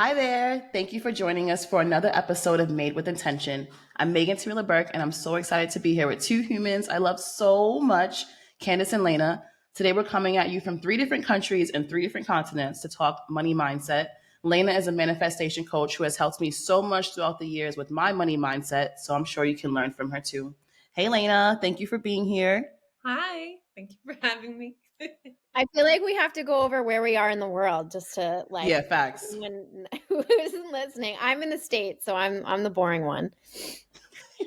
Hi there. Thank you for joining us for another episode of Made with Intention. I'm Megan Tamila Burke, and I'm so excited to be here with two humans I love so much, Candace and Laina. Today, we're coming at you from three different countries and three different continents to talk money mindset. Laina is a manifestation coach who has helped me so much throughout the years with my money mindset, so I'm sure you can learn from her too. Hey, Laina, thank you for being here. Hi, thank you for having me. I feel like we have to go over where we are in the world just to Yeah, facts. anyone who isn't listening. I'm in the States, so I'm the boring one.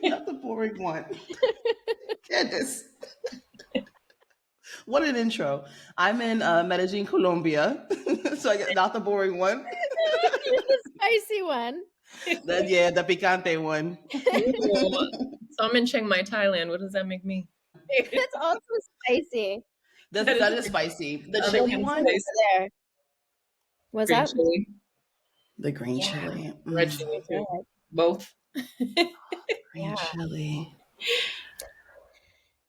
Not the boring one. Goodness. What an intro. I'm in Medellin, Colombia. So I get not the boring one. The spicy one. The picante one. So I'm in Chiang Mai, Thailand. What does that make me? It's also spicy. That is spicy. The Other chili one's one? spicy. There. Was Green that? chili, The green Yeah. chili. red chili too. Both. Green Yeah. chili.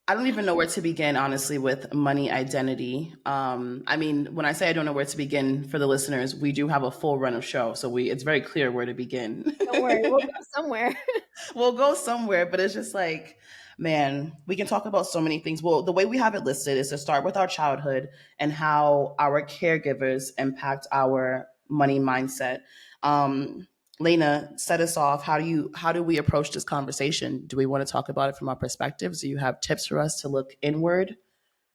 I don't even know where to begin, honestly, with money identity. I mean, when I say I don't know where to begin for the listeners, we do have a full run of show, so it's very clear where to begin. Don't worry, we'll go somewhere. We'll go somewhere, but it's just like, man, we can talk about so many things. Well, the way we have it listed is to start with our childhood and how our caregivers impact our money mindset. Laina, set us off. How do we approach this conversation? Do we want to talk about it from our perspectives? Do you have tips for us to look inward?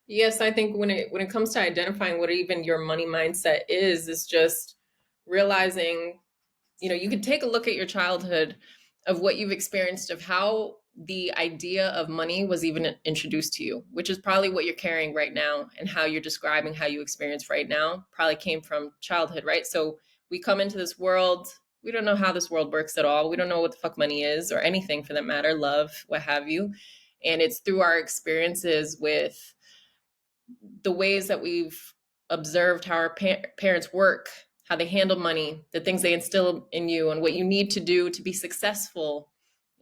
Yes, I think when it comes to identifying what even your money mindset is just realizing, you can take a look at your childhood of what you've experienced, of how the idea of money was even introduced to you, which is probably what you're carrying right now, and how you're describing how you experience right now probably came from childhood, right? So we come into this world, we don't know how this world works at all. We don't know what the fuck money is or anything for that matter, love, what have you. And it's through our experiences with the ways that we've observed how our parents work, how they handle money, the things they instill in you, and what you need to do to be successful,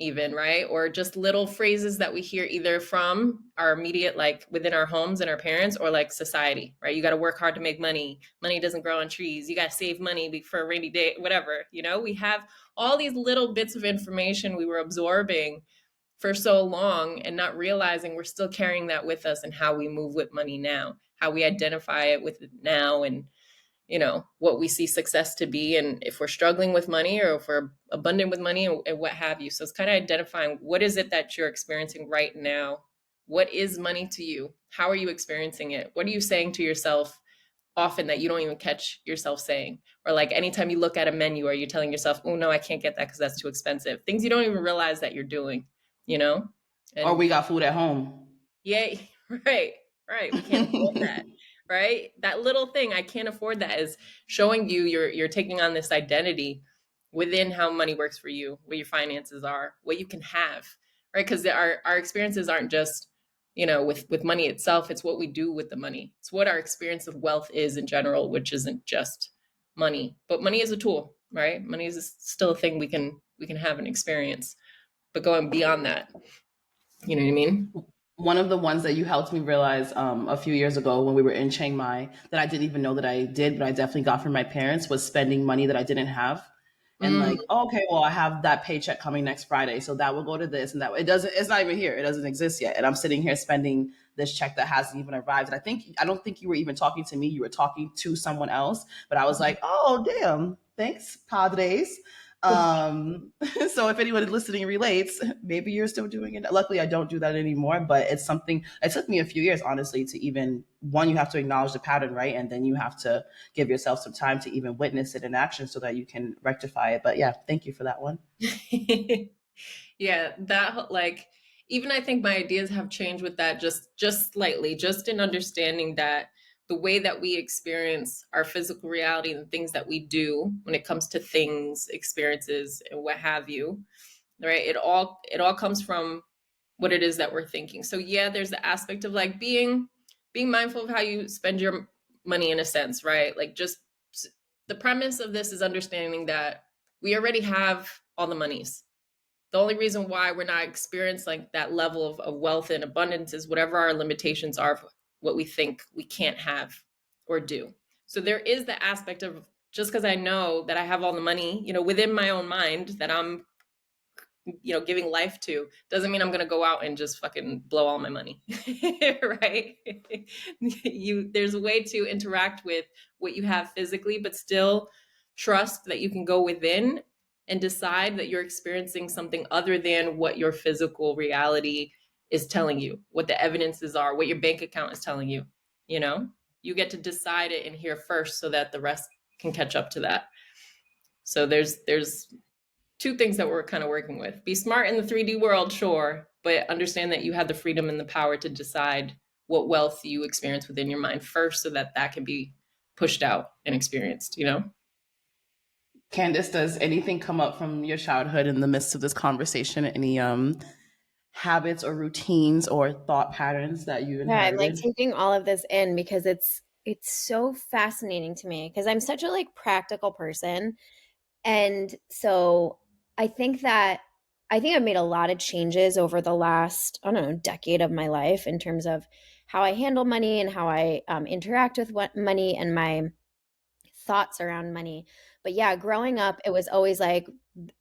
even, right? Or just little phrases that we hear either from our immediate, like within our homes and our parents, or like society, right? You got to work hard to make money. Money doesn't grow on trees. You got to save money for a rainy day, whatever. We have all these little bits of information we were absorbing for so long and not realizing we're still carrying that with us, and how we move with money now, how we identify it with it now, and what we see success to be, and if we're struggling with money or if we're abundant with money, and what have you. So it's kind of identifying, what is it that you're experiencing right now? What is money to you? How are you experiencing it? What are you saying to yourself often that you don't even catch yourself saying? Or like anytime you look at a menu, are you telling yourself, oh no, I can't get that because that's too expensive? Things you don't even realize that you're doing, And, Or we got food at home. yeah, right. We can't afford that. Right? That little thing, I can't afford that, is showing you you're taking on this identity within how money works for you, what your finances are, what you can have, right? Because our experiences aren't just, with money itself. It's what we do with the money. It's what our experience of wealth is in general, which isn't just money. But money is a tool, right? Money is still a thing we can have and experience. But going beyond that, you know what I mean? One of the ones that you helped me realize a few years ago when we were in Chiang Mai that I didn't even know that I did, but I definitely got from my parents, was spending money that I didn't have. And like, oh, okay, well, I have that paycheck coming next Friday, so that will go to this and that. It's not even here. It doesn't exist yet. And I'm sitting here spending this check that hasn't even arrived. And I don't think you were even talking to me. You were talking to someone else. But I was like, oh, damn. Thanks, Padres. Um, so if anyone listening relates, maybe you're still doing it. Luckily, I don't do that anymore, but it's something, it took me a few years, honestly, to even, one, you have to acknowledge the pattern, right? And then you have to give yourself some time to even witness it in action so that you can rectify it. But yeah, thank you for that one. Yeah, that, like, even I think my ideas have changed with that, just slightly, just in understanding that the way that we experience our physical reality and the things that we do when it comes to things, experiences, and what have you, right? It all comes from what it is that we're thinking. So yeah, there's the aspect of like being mindful of how you spend your money, in a sense, right? Like, just the premise of this is understanding that we already have all the monies. The only reason why we're not experiencing like that level of wealth and abundance is whatever our limitations are, what we think we can't have or do. So there is the aspect of just because I know that I have all the money, you know, within my own mind that I'm, you know, giving life to, doesn't mean I'm going to go out and just fucking blow all my money. Right? There's a way to interact with what you have physically, but still trust that you can go within and decide that you're experiencing something other than what your physical reality is telling you, what the evidences are, what your bank account is telling you. You know, you get to decide it in here first so that the rest can catch up to that. So there's two things that we're kind of working with. Be smart in the 3D world, sure, but understand that you have the freedom and the power to decide what wealth you experience within your mind first so that that can be pushed out and experienced, you know? Candace, does anything come up from your childhood in the midst of this conversation? Any habits or routines or thought patterns that you Yeah, I'm like inherited? taking all of this in because it's so fascinating to me because I'm such a like practical person. And so I think that I think I've made a lot of changes over the last, I don't know, decade of my life in terms of how I handle money and how I interact with what money and my thoughts around money. But yeah, growing up, it was always like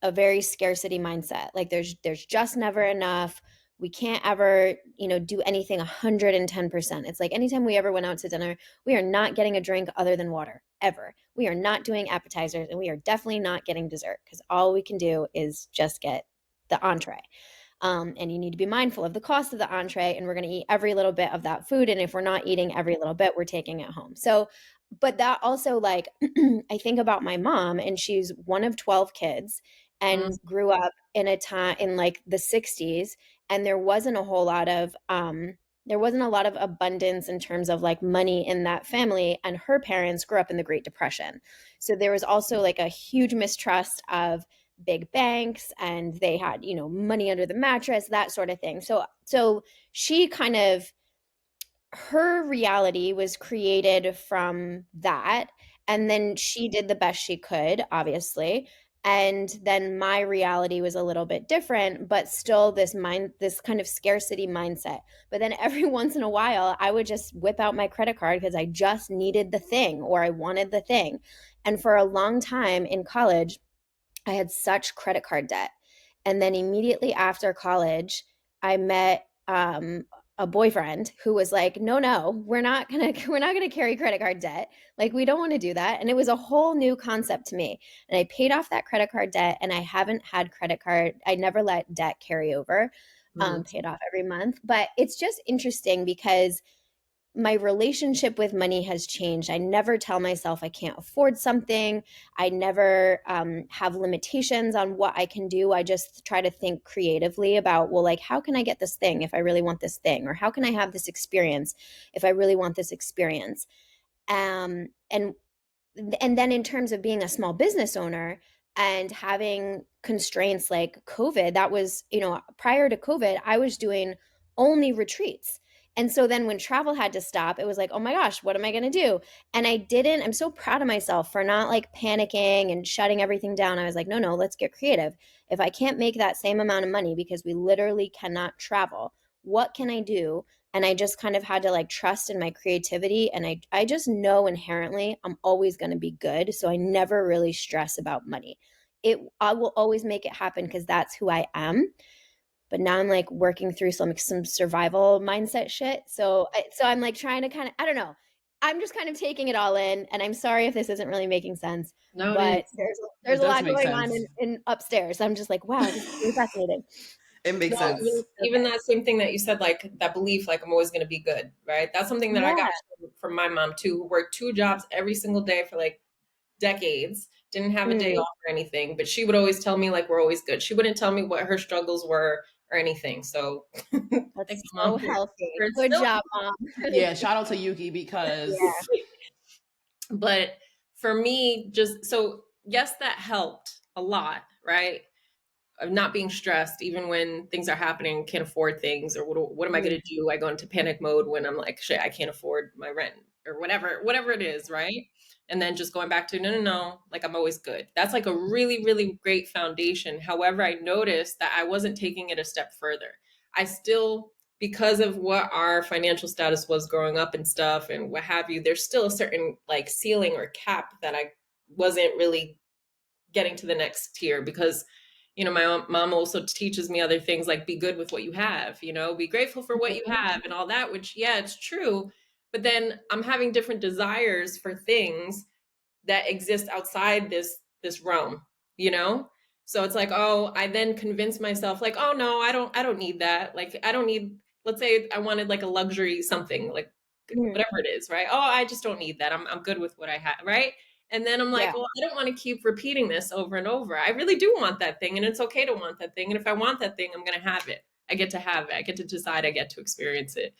a very scarcity mindset. Like there's just never enough. We can't ever, you know, do anything 110%. It's like anytime we ever went out to dinner, we are not getting a drink other than water ever. We are not doing appetizers and we are definitely not getting dessert because all we can do is just get the entree. And you need to be mindful of the cost of the entree, and we're going to eat every little bit of that food. And if we're not eating every little bit, we're taking it home. So, but that also, like, I think about my mom, and she's one of 12 kids Mm, and grew up in a time in like the 60s, and there wasn't a whole lot of, there wasn't a lot of abundance in terms of like money in that family. And her parents grew up in the Great Depression. So there was also like a huge mistrust of big banks, and they had, you know, money under the mattress, that sort of thing. So she kind of, her reality was created from that, and then she did the best she could, obviously. And then my reality was a little bit different, but still this kind of scarcity mindset. But then every once in a while I would just whip out my credit card because I just needed the thing or I wanted the thing. And for a long time in college I had such credit card debt. And then immediately after college, I met a boyfriend who was like, "No, no, we're not gonna carry credit card debt. Like we don't want to do that." And it was a whole new concept to me. And I paid off that credit card debt, and I haven't had credit card. I never let debt carry over. mm. Paid off every month. But it's just interesting because my relationship with money has changed. I never tell myself I can't afford something. I never have limitations on what I can do. I just try to think creatively about, well, like, how can I get this thing if I really want this thing? Or how can I have this experience if I really want this experience? Um, and and then in terms of being a small business owner and having constraints like COVID, that was, you know, prior to COVID, I was doing only retreats. And so then when travel had to stop, it was like, oh my gosh, what am I going to do? And I'm so proud of myself for not like panicking and shutting everything down. I was like, no, no, let's get creative. If I can't make that same amount of money because we literally cannot travel, what can I do? And I just kind of had to like trust in my creativity, and I just know inherently I'm always going to be good, so I never really stress about money. I will always make it happen because that's who I am. But now I'm like working through some survival mindset shit, so I'm like trying to kind of, I don't know, I'm just kind of taking it all in, and I'm sorry if this isn't really making sense, No, it but is. there's It a does lot make going on sense. in upstairs. I'm just like, wow, this is really fascinating. It makes No, sense. even Okay. that same thing that you said, like that belief, like I'm always going to be good, right? That's something that I got Yeah. from my mom too, who worked two jobs every single day for like decades, didn't have a day Mm. off or anything, but she would always tell me like we're always good. She wouldn't tell me what her struggles were or anything. So thank That's you, mom, so healthy. for Good instilling. job, mom. Yeah, shout out to Yuki because Yeah. But for me, just so yes, that helped a lot, right? Of not being stressed, even when things are happening, can't afford things, or what am I Mm. going to do? I go into panic mode when I'm like, shit, I can't afford my rent or whatever it is, right? And then just going back to no, no, no, like I'm always good. That's like a really, really great foundation. However, I noticed that I wasn't taking it a step further. I still, because of what our financial status was growing up and stuff and what have you, there's still a certain like ceiling or cap that I wasn't really getting to the next tier, because my mom also teaches me other things, like be good with what you have, be grateful for what you have and all that, which, yeah, it's true. But then I'm having different desires for things that exist outside this realm, you know? So it's like, oh, I then convince myself like, oh no, I don't need that. Like I don't need, let's say I wanted like a luxury something, like whatever it is, right? Oh, I just don't need that. I'm good with what I have, right? And then I'm like, Yeah. well, I don't want to keep repeating this over and over. I really do want that thing, and it's okay to want that thing. And if I want that thing, I'm going to have it. I get to have it. I get to decide. I get to experience it,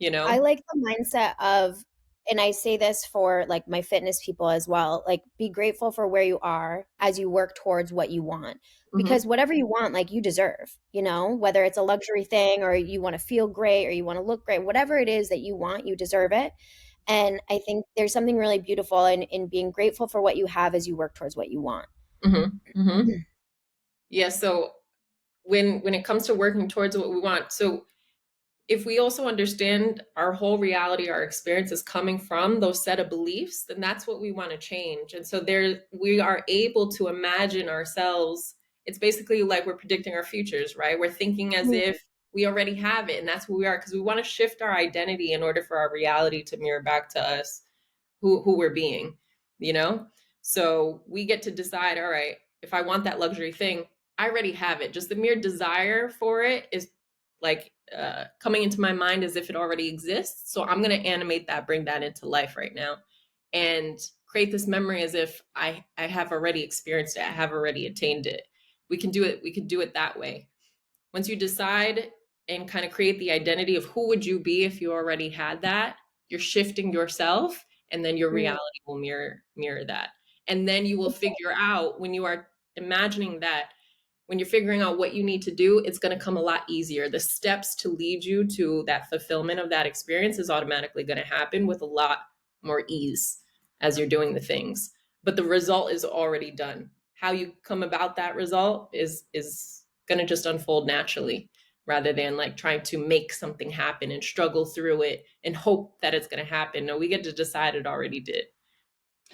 you I know? like the mindset of, and I say this for like my fitness people as well, like be grateful for where you are as you work towards what you want. Mm-hmm. Because whatever you want, like you deserve, whether it's a luxury thing or you want to feel great or you want to look great, whatever it is that you want, you deserve it. And I think there's something really beautiful in being grateful for what you have as you work towards what you want. Mm-hmm. Mm-hmm. Yeah. So when it comes to working towards what we want, so if we also understand our whole reality, our experience is coming from those set of beliefs, then that's what we want to change. And so there we are able to imagine ourselves. It's basically like we're predicting our futures, right? We're thinking as if we already have it, and that's who we are, because we want to shift our identity in order for our reality to mirror back to us who we're being, you know? So we get to decide, all right, if I want that luxury thing, I already have it. Just the mere desire for it is like coming into my mind as if it already exists. So I'm going to animate that, bring that into life right now, and create this memory as if I have already experienced it. I have already attained it. We can do it. We could do it that way. Once you decide and kind of create the identity of who would you be if you already had that, you're shifting yourself, and then your reality will mirror that. And then you will figure out, when you are imagining that, when you're figuring out what you need to do, it's going to come a lot easier. The steps to lead you to that fulfillment of that experience is automatically going to happen with a lot more ease as you're doing the things. But the result is already done. How you come about that result is going to just unfold naturally, rather than like trying to make something happen and struggle through it and hope that it's going to happen. No, we get to decide it already did.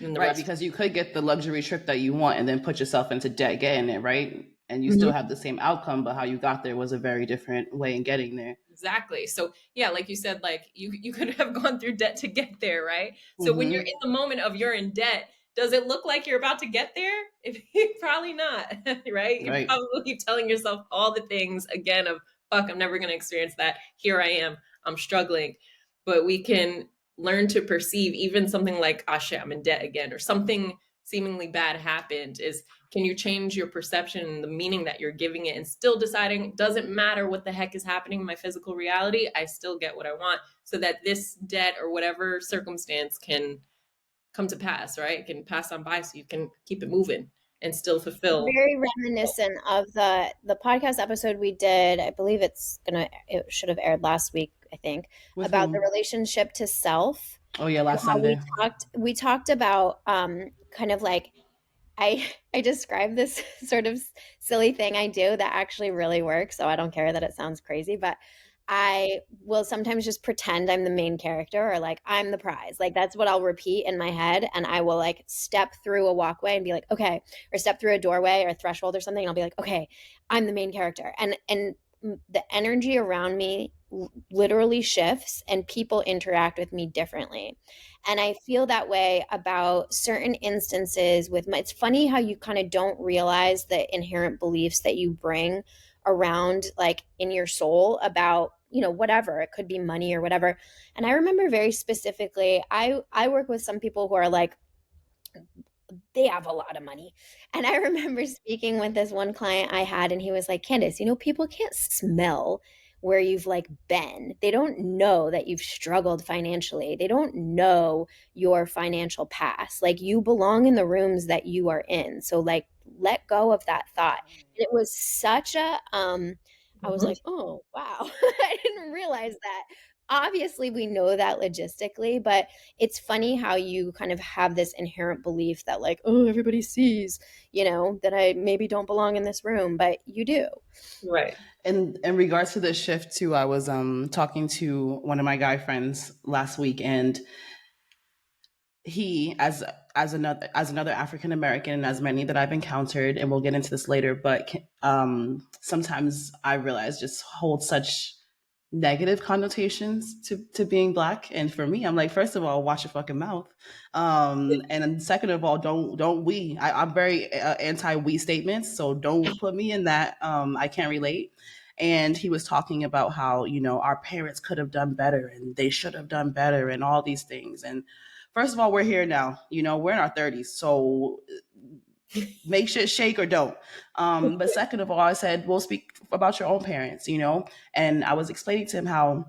And the Right, rest. because you could get the luxury trip that you want and then put yourself into debt getting it, right? And you Mhm. still have the same outcome, but how you got there was a very different way in getting there. Exactly. So yeah, like you said, like you could have gone through debt to get there, right? So when you're Mm-hmm. in the moment of you're in debt, does it look like you're about to get there? If probably not, right? You're Right. probably telling yourself all the things again of fuck, I'm never going to experience that. Here I am. I'm struggling. But we can learn to perceive even something like, ah shit, I'm in debt again, or something seemingly bad happened, is can you change your perception and the meaning that you're giving it, and still deciding it doesn't matter what the heck is happening in my physical reality, I still get what I want, so that this debt or whatever circumstance can come to pass, right? It can pass on by, so you can keep it moving and still fulfill. Very reminiscent of the podcast episode we did. I believe it should have aired last week, I think, With about the whom? relationship to self, Oh yeah, and last how we Sunday. talked about kind of like I describe this sort of silly thing I do that actually really works. So I don't care that it sounds crazy, but I will sometimes just pretend I'm the main character, or like I'm the prize. Like that's what I'll repeat in my head. And I will like step through a walkway and be like, okay, or step through a doorway or a threshold or something. And I'll be like, okay, I'm the main character. And the energy around me literally shifts and people interact with me differently. And I feel that way about certain instances with it's funny how you kind of don't realize the inherent beliefs that you bring around, like in your soul, about whatever it could be, money or whatever. And I remember very specifically, I work with some people who are like, they have a lot of money. And I remember speaking with this one client I had, and he was like, Candace, people can't smell where you've like been. They don't know that you've struggled financially. They don't know your financial past. Like you belong in the rooms that you are in. So like let go of that thought. And it was such a I was Mhm. like, oh wow. I didn't realize that. Obviously we know that logistically, but it's funny how you kind of have this inherent belief that like, oh, everybody sees, that I maybe don't belong in this room, but you do. Right. In regards to the shift too, I was talking to one of my guy friends last week, and he, as another African American, and as many that I've encountered, and we'll get into this later, but sometimes I realize just hold such negative connotations to being black. And for me, I'm like, first of all, watch your fucking mouth, and then second of all, don't we. I'm very anti we statements, so don't put me in that. I can't relate. And he was talking about how, our parents could have done better and they should have done better and all these things. And first of all, we're here now. We're in our 30s, so make shit shake or don't. But second of all, I said, we'll speak about your own parents, and I was explaining to him how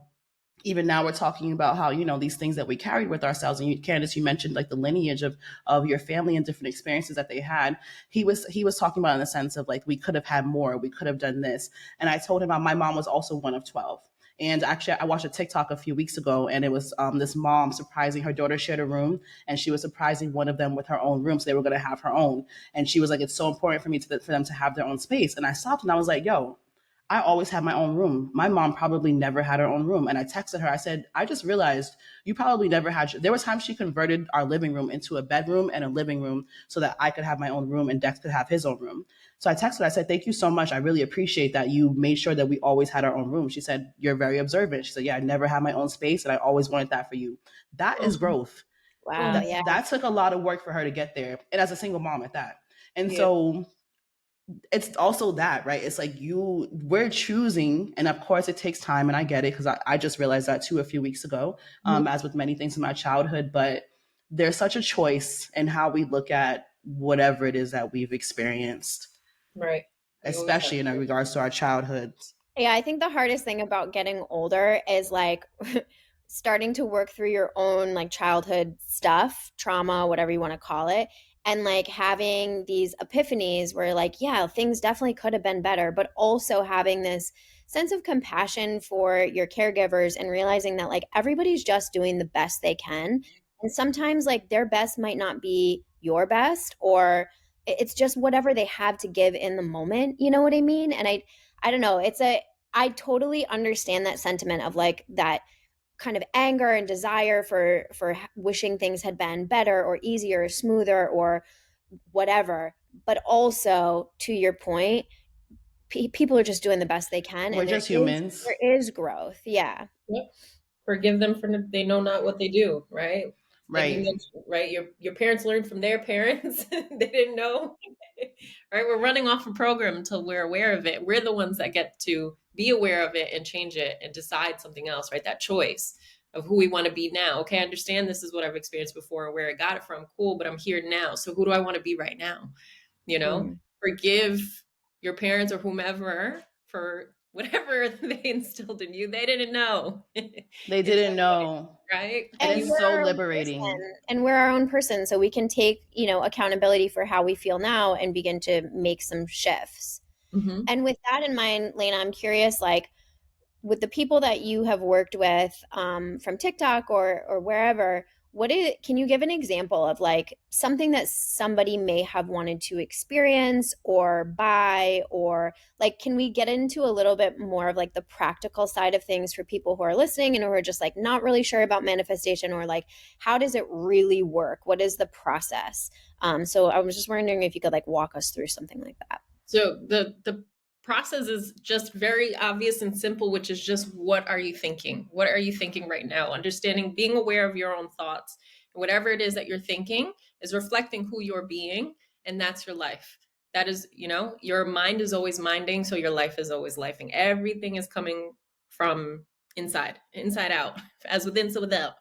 even now we're talking about how, these things that we carried with ourselves. And Candace, you mentioned like the lineage of your family and different experiences that they had. He was talking about in the sense of like, we could have had more, we could have done this. And I told him my mom was also one of 12. And actually, I watched a TikTok a few weeks ago, and it was this mom surprising her daughter shared a room, and she was surprising one of them with her own room, so they were going to have her own. And she was like, "It's so important for me for them to have their own space." And I stopped, and I was like, "Yo, I always had my own room. My mom probably never had her own room." And I texted her. I said, "I just realized you probably never had." There was times she converted our living room into a bedroom and a living room so that I could have my own room and Dex could have his own room. So I texted her. I said, "Thank you so much. I really appreciate that you made sure that we always had our own room." She said, "You're very observant." She said, "Yeah, I never had my own space and I always wanted that for you." That is growth. Wow. Yeah. That took a lot of work for her to get there. And as a single mom at that. And Yeah. so it's also that, right? It's like we're choosing, and of course it takes time, and I get it because I just realized that too a few weeks ago, as with many things in my childhood. But there's such a choice in how we look at whatever it is that we've experienced, Right. especially in regards to our childhood. Yeah, I think the hardest thing about getting older is like starting to work through your own like childhood stuff, trauma, whatever you want to call it, and like having these epiphanies where like, yeah, things definitely could have been better, but also having this sense of compassion for your caregivers and realizing that like everybody's just doing the best they can. And sometimes like their best might not be your best, or it's just whatever they have to give in the moment. You know what I mean? And I don't know. I totally understand that sentiment of like that kind of anger and desire for wishing things had been better or easier or smoother or whatever. But also, to your point, people are just doing the best they can, We're and just humans. there is growth. Yeah. Yep. Forgive them for they know not what they do, right? Like you Right. mentioned, right? Your parents learned from their parents. They didn't know. Right? We're running off a program until we're aware of it. We're the ones that get to be aware of it and change it and decide something else, right? That choice of who we want to be now. Okay, I understand this is what I've experienced before and where I got it from. Cool, but I'm here now. So who do I want to be right now? Forgive your parents or whomever for whatever they instilled in you. They didn't know. They didn't know. Right? And it's so liberating. And we're our own person, so we can take, accountability for how we feel now and begin to make some shifts. Mm-hmm. And with that in mind, Laina, I'm curious, like with the people that you have worked with from TikTok or wherever, can you give an example of like something that somebody may have wanted to experience or buy, or like, can we get into a little bit more of like the practical side of things for people who are listening and who are just like not really sure about manifestation, or like, how does it really work? What is the process? So I was just wondering if you could like walk us through something like that. So the process is just very obvious and simple, which is just, what are you thinking? What are you thinking right now? Understanding, being aware of your own thoughts. And whatever it is that you're thinking is reflecting who you're being, and that's your life. That is, your mind is always minding, so your life is always lifing. Everything is coming from inside out, as within, so without,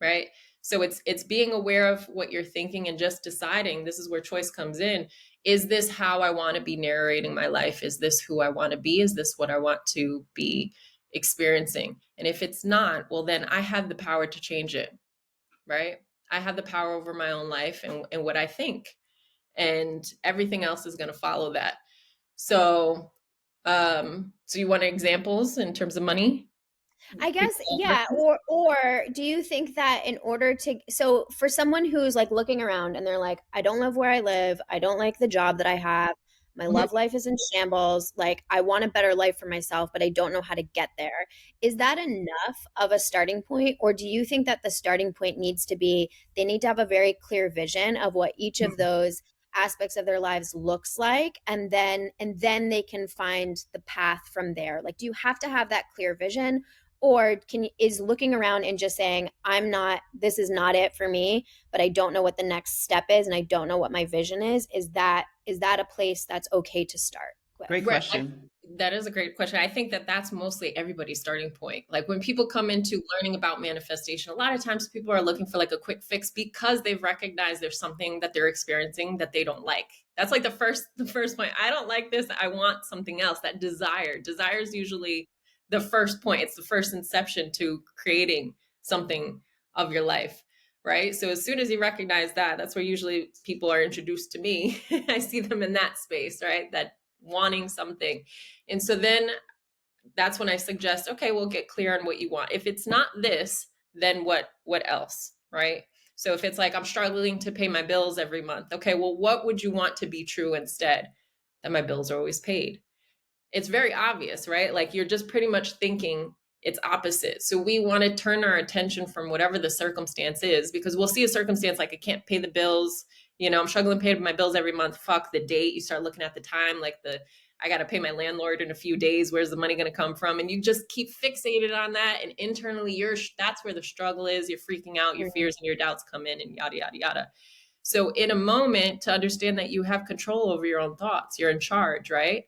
right? So it's being aware of what you're thinking and just deciding, this is where choice comes in. Is this how I want to be narrating my life? Is this who I want to be? Is this what I want to be experiencing? And if it's not, well, then I have the power to change it, right? I have the power over my own life and what I think. And everything else is going to follow that. So, so you want examples in terms of money? I guess, yeah. Or do you think that in order to, so for someone who's like looking around and they're like, I don't love where I live, I don't like the job that I have, My love life is in shambles. Like, I want a better life for myself, but I don't know how to get there. Is that enough of a starting point? Or do you think that the starting point needs to be, they need to have a very clear vision of what each of those aspects of their lives looks like, and then they can find the path from there? Like, do you have to have that clear vision, or is looking around and just saying, this is not it for me, but I don't know what the next step is and I don't know what my vision is that a place that's okay to start with? Great question. That is a great question. I think that that's mostly everybody's starting point. Like when people come into learning about manifestation, a lot of times people are looking for like a quick fix because they've recognized there's something that they're experiencing that they don't like. That's like the first point. I don't like this. I want something else. That desire is usually the first point. It's the first inception to creating something of your life. Right. So as soon as you recognize that, that's where usually people are introduced to me. I see them in that space, right? That wanting something. And so then that's when I suggest, okay, we'll get clear on what you want. If it's not this, then what else, right? So if it's like, I'm struggling to pay my bills every month. Okay, well, what would you want to be true instead? That my bills are always paid. It's very obvious, right? Like you're just pretty much thinking it's opposite. So we want to turn our attention from whatever the circumstance is, because we'll see a circumstance like I can't pay the bills. I'm struggling to pay my bills every month. Fuck the date. You start looking at the time, like I got to pay my landlord in a few days. Where's the money going to come from? And you just keep fixated on that. And internally, that's where the struggle is. You're freaking out. Your fears and your doubts come in and yada, yada, yada. So in a moment, to understand that you have control over your own thoughts, you're in charge, right?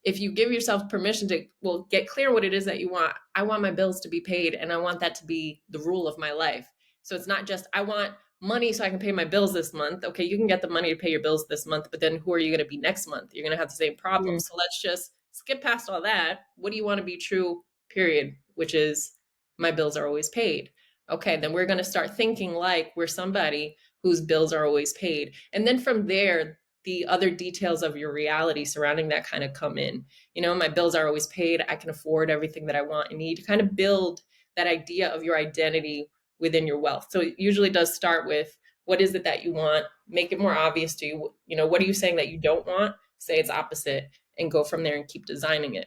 If you give yourself permission to, get clear what it is that you want. I want my bills to be paid, and I want that to be the rule of my life. So it's not just, I want money so I can pay my bills this month. Okay, you can get the money to pay your bills this month, but then who are you going to be next month? You're going to have the same problem. So let's just skip past all that. What do you want to be true, period? Which is, my bills are always paid. Okay, then we're going to start thinking like we're somebody whose bills are always paid. And then from there, the other details of your reality surrounding that kind of come in. My bills are always paid. I can afford everything that I want and need. To kind of build that idea of your identity within your wealth. So it usually does start with, what is it that you want? Make it more obvious to you. What are you saying that you don't want? Say it's opposite, and go from there and keep designing it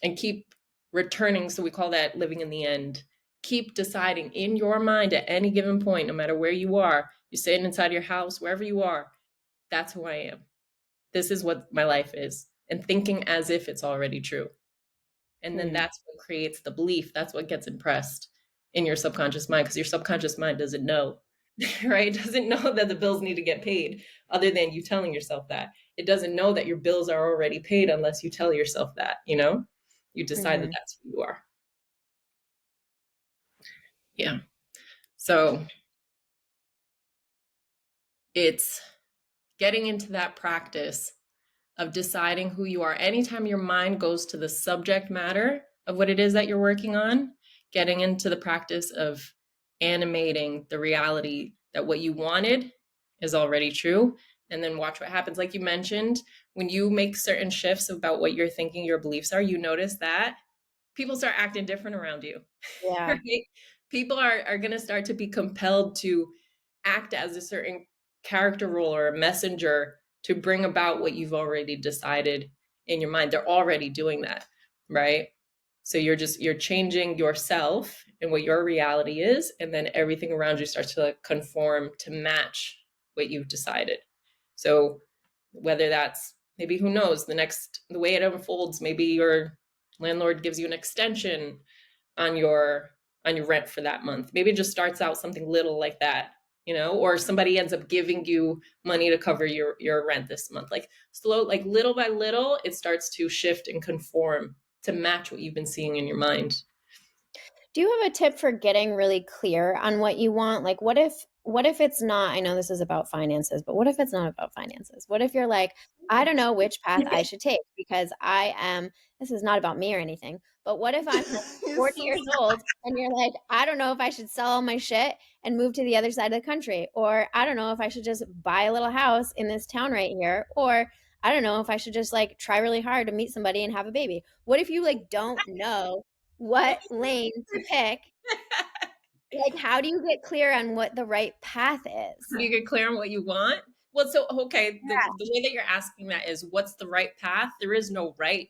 and keep returning. So we call that living in the end. Keep deciding in your mind at any given point, no matter where you are, you're sitting inside your house, wherever you are, that's who I am. This is what my life is. And thinking as if it's already true. And then that's what creates the belief. That's what gets impressed in your subconscious mind, because your subconscious mind doesn't know, right? It doesn't know that the bills need to get paid other than you telling yourself that. It doesn't know that your bills are already paid unless you tell yourself that, you decide that that's who you are. Yeah. So it's getting into that practice of deciding who you are. Anytime your mind goes to the subject matter of what it is that you're working on, getting into the practice of animating the reality that what you wanted is already true. And then watch what happens. Like you mentioned, when you make certain shifts about what you're thinking your beliefs are, you notice that people start acting different around you. Yeah. Right? People are going to start to be compelled to act as a certain character role or a messenger to bring about what you've already decided in your mind. They're already doing that, right? So you're changing yourself and what your reality is, and then everything around you starts to conform to match what you've decided. So whether that's, maybe, who knows, the way it unfolds, maybe your landlord gives you an extension on your rent for that month. Maybe it just starts out something little like that, or somebody ends up giving you money to cover your rent this month. Like little by little, it starts to shift and conform to match what you've been seeing in your mind. Do you have a tip for getting really clear on what you want? Like, what if it's not, I know this is about finances, but what if it's not about finances? What if you're like, I don't know which path I should take, because this is not about me or anything, but what if I'm 40 years old and you're like, I don't know if I should sell all my shit and move to the other side of the country, or I don't know if I should just buy a little house in this town right here, or I don't know if I should just try really hard to meet somebody and have a baby. What if you don't know what lane to pick? How do you get clear on what the right path is? How do you get clear on what you want? Well, so okay, Yeah. the way that you're asking that is what's the right path? There is no right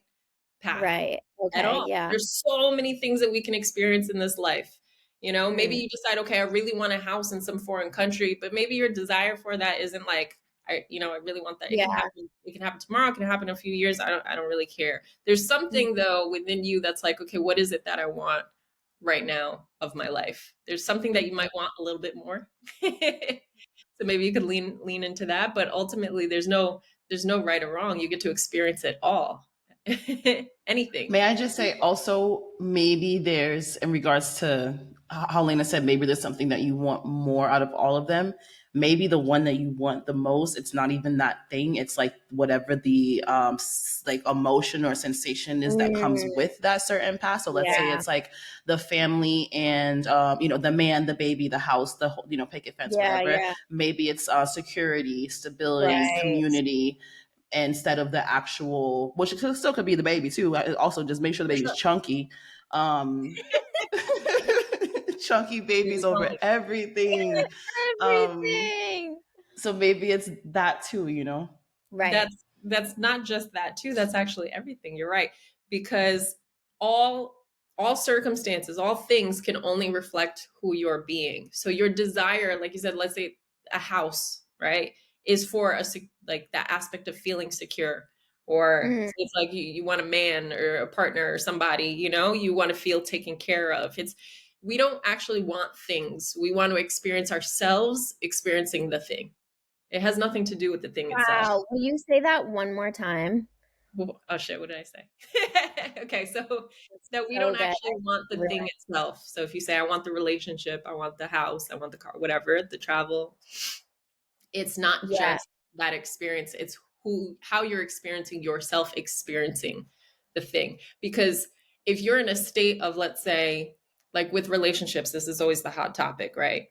path Right. at Okay. all. Yeah. There's so many things that we can experience in this life. You know, maybe Mm. you decide, okay, I really want a house in some foreign country, but maybe your desire for that isn't like, I really want that. It Yeah. can happen. It can happen tomorrow. It can happen in a few years. I don't really care. There's something though within you that's like, okay, what is it that I want right now of my life? There's something that you might want a little bit more. So maybe you could lean into that. But ultimately, there's no right or wrong. You get to experience it all. Anything. May I just say also, maybe there's, in regards to how Lena said, maybe there's something that you want more out of all of them. Maybe the one that you want the most, it's not even that thing. It's like whatever the like emotion or sensation is that comes Mm. with that certain path. So let's say Yeah. it's like the family and the man, the baby, the house, the whole, picket fence, Yeah. whatever. Yeah. Maybe it's security, stability, Right. community, instead of the actual, which still could be the baby too. Also, just make sure the For baby's sure. chunky. Chunky babies over everything. Um, Everything. so maybe it's that too, Right. That's not just that too. That's actually everything. You're right. Because all all circumstances, all things can only reflect who you're being. So your desire, like you said, let's say a house, right, is for like that aspect of feeling secure. Or Mm. it's like you want a man or a partner or somebody, you want to feel taken care of. We don't actually want things. We want to experience ourselves experiencing the thing. It has nothing to do with the thing itself. Wow. Will you say that one more time? Oh shit, what did I say? Okay, so that we So don't good. actually want the thing itself. So if you say, I want the relationship, I want the house, I want the car, whatever, the travel, it's not Yeah. just that experience, it's how you're experiencing yourself experiencing the thing. Because if you're in a state of, let's say, like with relationships, this is always the hot topic, right?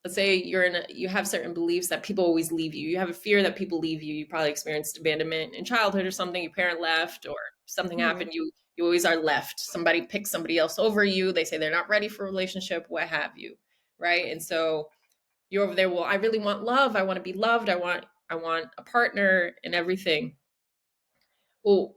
Let's say you have certain beliefs that people always leave you. You have a fear that people leave you. You probably experienced abandonment in childhood or something. Your parent left or something Mhm. happened. You always are left. Somebody picks somebody else over you. They say they're not ready for a relationship, what have you, right? And so you're over there, well, I really want love. I want to be loved. I want a partner and everything. Well,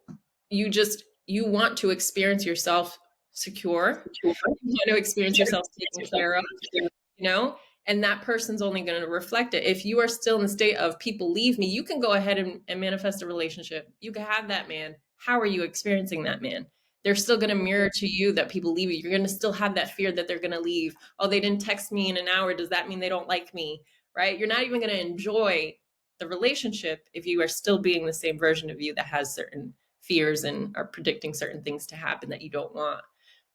you want to experience yourself secure. You want to experience yourself taken care of, you know and that person's only going to reflect it. If you are still in the state of people leave me, you can go ahead and manifest a relationship. You can have that man. How are you experiencing that man? They're still going to mirror to you that people leave you. You're going to still have that fear that they're going to leave. Oh, they didn't text me in an hour, does that mean they don't like me? Right? You're not even going to enjoy the relationship if you are still being the same version of you that has certain fears and are predicting certain things to happen that you don't want.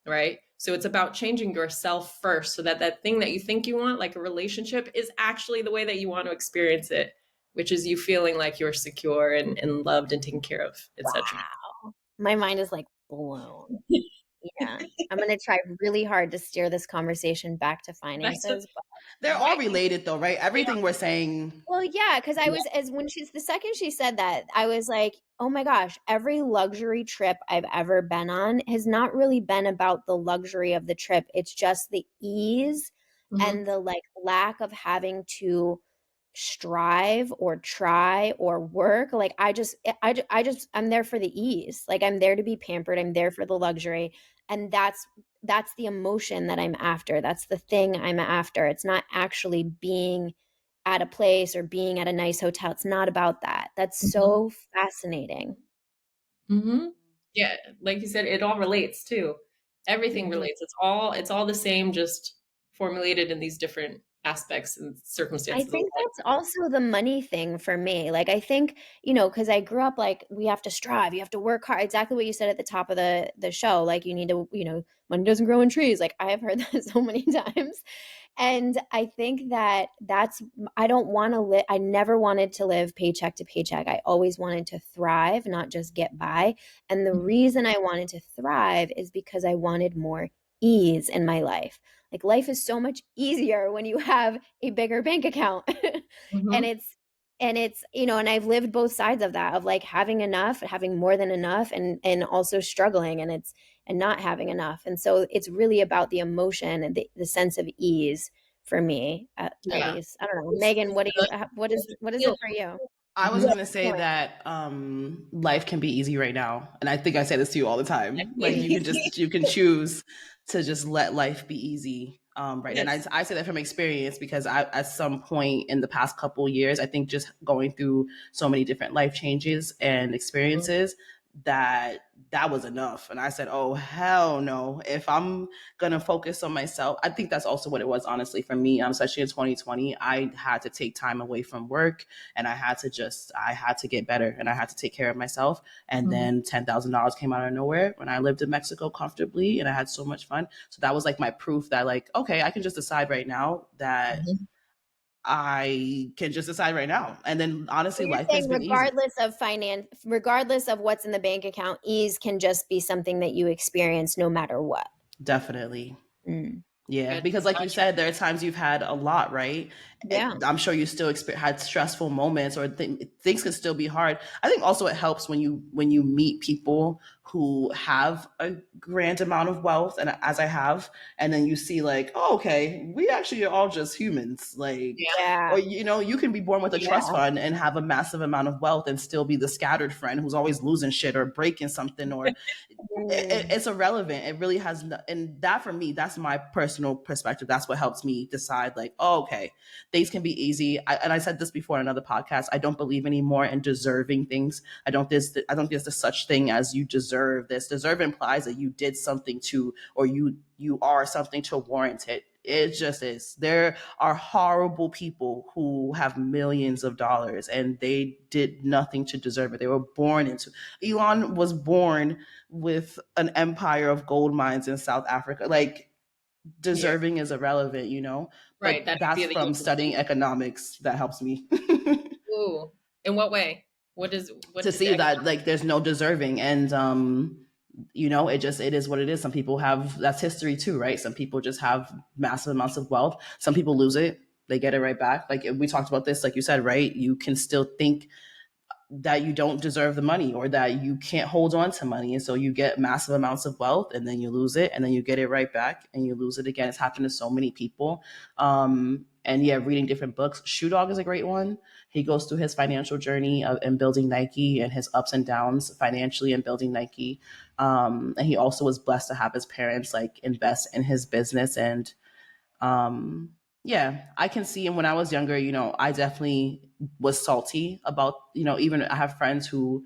Right? So it's about changing yourself first so that that thing that you think you want, like a relationship, is actually the way that you want to experience it, which is you feeling like you're secure and loved and taken care of, etc. Wow. My mind is like blown. Yeah. I'm going to try really hard to steer this conversation back to That's finances. But They're all right. related though, right? Everything we're saying. well, yeah, because I was as when she's the second she said that, I was like, oh my gosh, every luxury trip I've ever been on has not really been about the luxury of the trip. It's just the ease Mhm. and the like lack of having to strive or try or work. Like I'm there for the ease. Like I'm there to be pampered. I'm there for the luxury. And that's the emotion that I'm after. That's the thing I'm after. It's not actually being at a place or being at a nice hotel. It's not about that. That's Mhm. so fascinating. Mhm. Yeah, like you said, it all relates too. Everything Mhm. relates. It's all the same, just formulated in these different aspects and I circumstances of think life. that's also the money thing for me. Like I think, because I grew up like we have to strive, you have to work hard. Exactly what you said at the top of the show. Like you need to, money doesn't grow in trees. Like I have heard that so many times. And I think I don't want to live, I never wanted to live paycheck to paycheck. I always wanted to thrive, not just get by. And the reason I wanted to thrive is because I wanted more ease in my life. Like life is so much easier when you have a bigger bank account. and Mhm. it's and I've lived both sides of that, of like having enough, having more than enough, and also struggling and not having enough. And so it's really about the emotion and the sense of ease for me at least. I don't know. Megan, what is it for you? I was gonna say that life can be easy right now, and I think I say this to you all the time. Like you can choose to just let life be easy, right? Yes. And I say that from experience because I, at some point in the past couple years, I think just going through so many different life changes and experiences, that was enough. And I said, oh hell no! If I'm gonna focus on myself, I think that's also what it was, honestly, for me. Especially in 2020, I had to take time away from work, and I had to get better, and I had to take care of myself. And then $10,000 came out of nowhere when I lived in Mexico comfortably, and I had so much fun. So that was like my proof that, like, okay, I can just decide right now that I can just decide right now. And then honestly, So you're life has saying been easy. regardless of what's in the bank account, ease can just be something that you experience no matter what. Definitely. Mm. Yeah, Good. because like you said, there are times you've had a lot, right? Yeah. I'm sure you still had stressful moments, or things can still be hard. I think also it helps when you meet people who have a grand amount of wealth, and as I have, and then you see like, oh, okay, we actually are all just humans, like, Yeah. or you can be born with a trust fund and have a massive amount of wealth and still be the scattered friend who's always losing shit or breaking something, or it's irrelevant. It really has and that, for me, that's my personal perspective. That's what helps me decide, like, oh, okay, things can be easy. And I said this before in another podcast, I don't believe anymore in deserving things. I don't think there's the such thing as you deserve this. Deserve implies that you did something to, or you are something to warrant it. It just is. There are horrible people who have millions of dollars and they did nothing to deserve it. They were born into. Elon was born with an empire of gold mines in South Africa. Like, deserving is irrelevant, Right. But That that's idea that from you studying economics that helps me. Ooh. In what way? What To did the see that, like, there's no deserving, and it is what it is. Some people have, that's history too, right? Some people just have massive amounts of wealth. Some people lose it, they get it right back. Like we talked about this, like you said, right? You can still think that you don't deserve the money, or that you can't hold on to money, and so you get massive amounts of wealth and then you lose it, and then you get it right back and you lose it again. It's happened to so many people. And yeah, reading different books. Shoe Dog is a great one. He goes through his financial journey in building Nike, and his ups and downs financially in building Nike. And he also was blessed to have his parents like invest in his business. And yeah, I can see. And when I was younger, I definitely was salty about, even I have friends who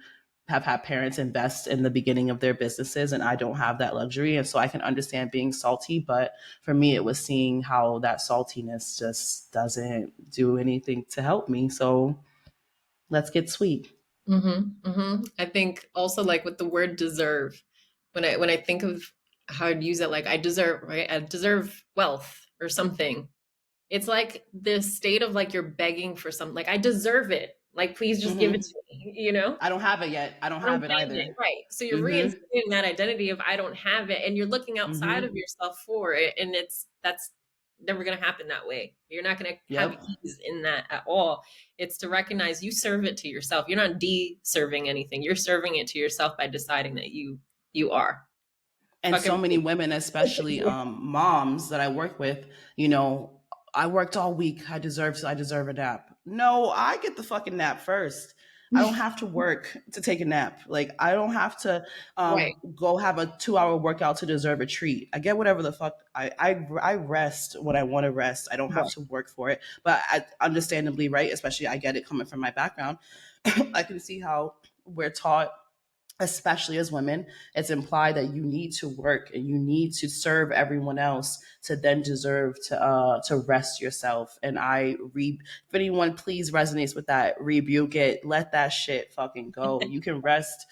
have had parents invest in the beginning of their businesses, and I don't have that luxury. And so I can understand being salty. But for me, it was seeing how that saltiness just doesn't do anything to help me. So let's get sweet. I think also, like, with the word deserve, when I think of how I'd use it, like, I deserve, right? I deserve wealth or something. It's like this state of like you're begging for something. Like, I deserve it. Like, please just give it to me. I don't have it yet. I don't I don't have it find either. it. Right. So you're reinstating that identity of I don't have it, and you're looking outside of yourself for it. And that's never going to happen that way. You're not going to have Yep. ease in that at all. It's to recognize you serve it to yourself. You're not de-serving anything. You're serving it to yourself by deciding that you are. And so many women, especially moms that I work with, I worked all week. I deserve a nap. No, I get the fucking nap first. I don't have to work to take a nap. Like, I don't have to Right. go have a 2-hour workout to deserve a treat. I get whatever the fuck. I rest when I want to rest. I don't have to work for it. But understandably, right? Especially, I get it coming from my background. I can see how we're taught, especially as women, it's implied that you need to work and you need to serve everyone else to then deserve to rest yourself. And if anyone please resonates with that, rebuke it. Let that shit fucking go. You can rest.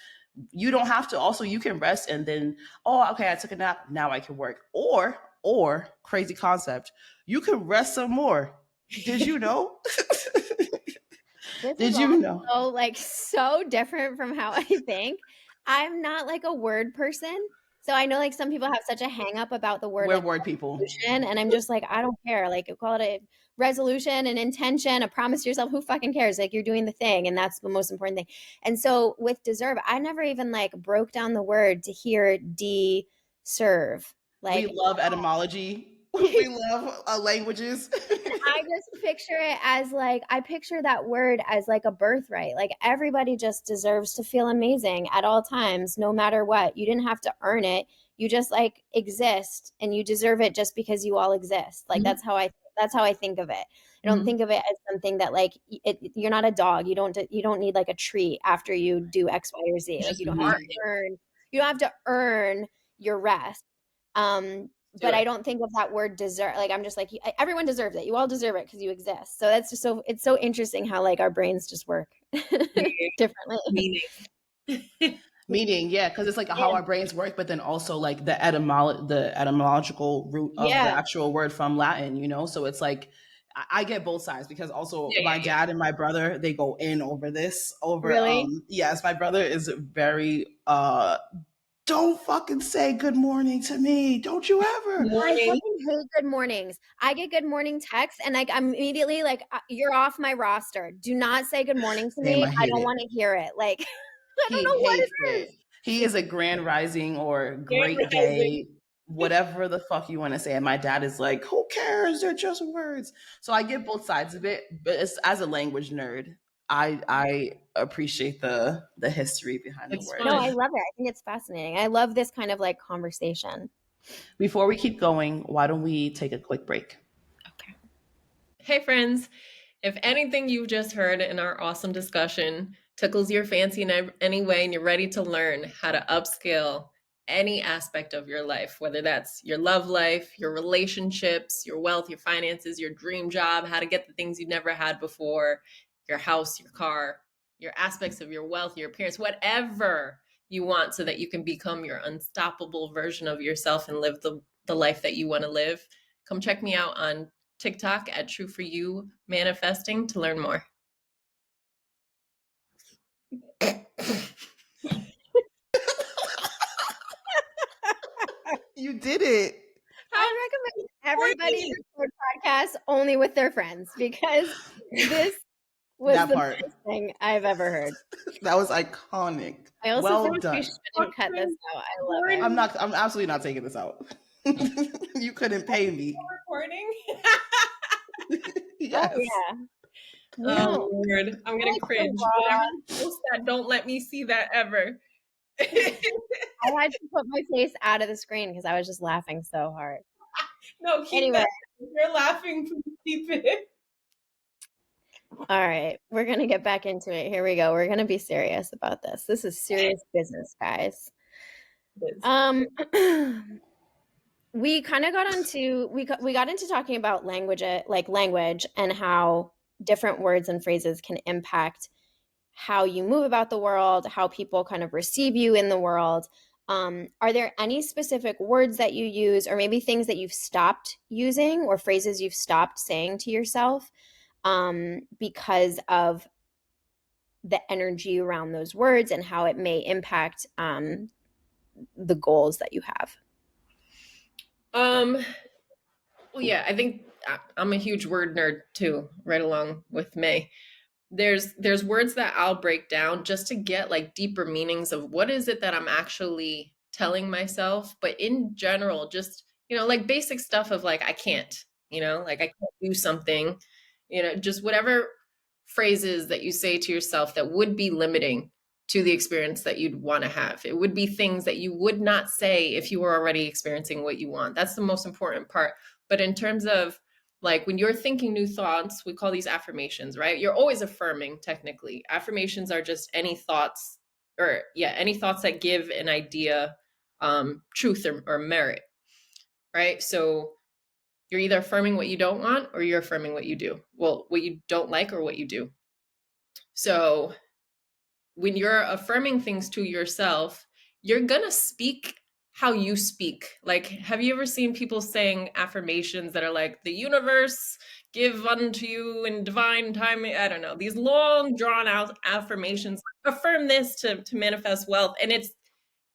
You don't have to. Also, you can rest and then, oh, okay, I took a nap, now I can work. Or crazy concept, you can rest some more. Did you know? This Did is you know? also like so different from how I think. I'm not like a word person. So I know like some people have such a hang up about the word We're like word people. resolution, and I'm just like, I don't care. Like, call it a resolution, an intention, a promise to yourself. Who fucking cares? Like, you're doing the thing, and that's the most important thing. And so with deserve, I never even like broke down the word to hear de serve. We Like, love etymology. We love languages. I just picture it as like, I picture that word as like a birthright. Like everybody just deserves to feel amazing at all times, no matter what. You didn't have to earn it. You just like exist and you deserve it just because you all exist. Like that's how I think of it. I don't think of it as something that like you're not a dog. You don't need like a treat after you do X, Y, or Z. Like you don't have to earn your rest. But I don't think of that word deserve. Like I'm just like everyone deserves it. You all deserve it because you exist. So that's just so it's so interesting how like our brains just work differently. Meaning, yeah, because it's like how our brains work, but then also like the etymological root of the actual word from Latin, you know? So it's like I get both sides because also my dad and my brother, they go in over this. Really? Yes, my brother is very don't fucking say good morning to me. Don't you ever. I fucking hate good mornings. I get good morning texts and like I'm immediately like you're off my roster. Do not say good morning to me. I don't want to hear it. Like I don't know what it is. He is a grand rising or great day, whatever the fuck you want to say. And my dad is like, who cares? They're just words. So I get both sides of it, but it's, as a language nerd, I appreciate the history behind the word. No, I love it. I think it's fascinating. I love this kind of like conversation. Before we keep going, why don't we take a quick break? Okay. Hey friends, if anything you've just heard in our awesome discussion tickles your fancy in any way and you're ready to learn how to upscale any aspect of your life, whether that's your love life, your relationships, your wealth, your finances, your dream job, how to get the things you've never had before, your house, your car, your aspects of your wealth, your appearance, whatever you want so that you can become your unstoppable version of yourself and live the life that you want to live, come check me out on TikTok at True For You Manifesting to learn more. You did it. I recommend everybody record podcasts only with their friends because this was the best thing I've ever heard. That was iconic. I also well think done. we shouldn't cut this out. I love it. I'm absolutely not taking this out. You couldn't pay me. Recording? Yes. Oh, yeah. Oh, Lord. I'm going to cringe. Post that, don't let me see that ever. I had to put my face out of the screen because I was just laughing so hard. No, keep that. If you're laughing, please keep it. All right, we're going to get back into it. Here we go. We're going to be serious about this. This is serious business, guys. We kind of got into we got into talking about language and how different words and phrases can impact how you move about the world, how people kind of receive you in the world. Are there any specific words that you use or maybe things that you've stopped using or phrases you've stopped saying to yourself because of the energy around those words and how it may impact the goals that you have? Well, yeah, I think I'm a huge word nerd too, right along with May. There's words that I'll break down just to get like deeper meanings of what is it that I'm actually telling myself. But in general, just, like basic stuff of like, I can't, like I can't do something, just whatever phrases that you say to yourself that would be limiting to the experience that you'd want to have. It would be things that you would not say if you were already experiencing what you want. That's the most important part. But in terms of like when you're thinking new thoughts, we call these affirmations, right? You're always affirming technically. Affirmations are just any thoughts that give an idea truth or merit, right? So you're either affirming what you don't want or you're affirming what you do. Well, what you don't like or what you do. So when you're affirming things to yourself, you're going to speak how you speak. Like, have you ever seen people saying affirmations that are like, the universe give unto you in divine time? I don't know. These long drawn out affirmations, affirm this to manifest wealth. And it's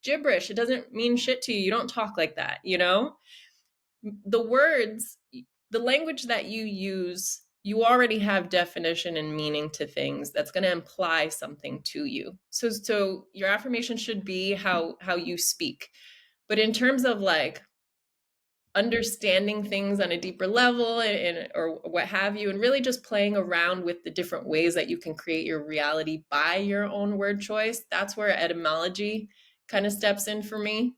gibberish. It doesn't mean shit to you. You don't talk like that, The words, the language that you use, you already have definition and meaning to things that's going to imply something to you. So your affirmation should be how you speak. But in terms of like understanding things on a deeper level or what have you, and really just playing around with the different ways that you can create your reality by your own word choice. That's where etymology kind of steps in for me.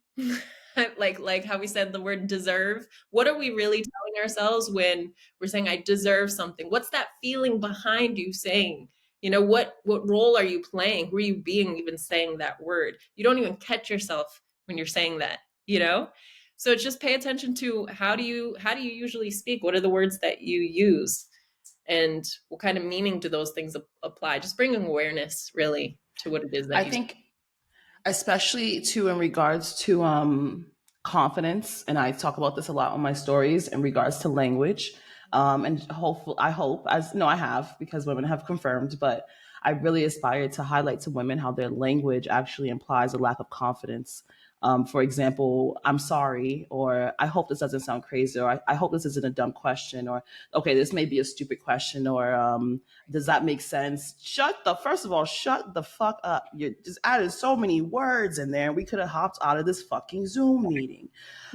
like how we said the word deserve. What are we really telling ourselves when we're saying I deserve something? What's that feeling behind you saying, what role are you playing? Who are you being even saying that word? You don't even catch yourself when you're saying that, so just pay attention to how do you usually speak? What are the words that you use? And what kind of meaning do those things apply? Just bringing awareness really to what it is that I you think especially too in regards to confidence, and I talk about this a lot on my stories in regards to language, and hopefully I hope, as no I have, because women have confirmed, but I really aspire to highlight to women how their language actually implies a lack of confidence. For example, I'm sorry, or I hope this doesn't sound crazy, or I hope this isn't a dumb question, or okay, this may be a stupid question, or does that make sense? First of all, shut the fuck up. You just added so many words in there, and we could have hopped out of this fucking Zoom meeting.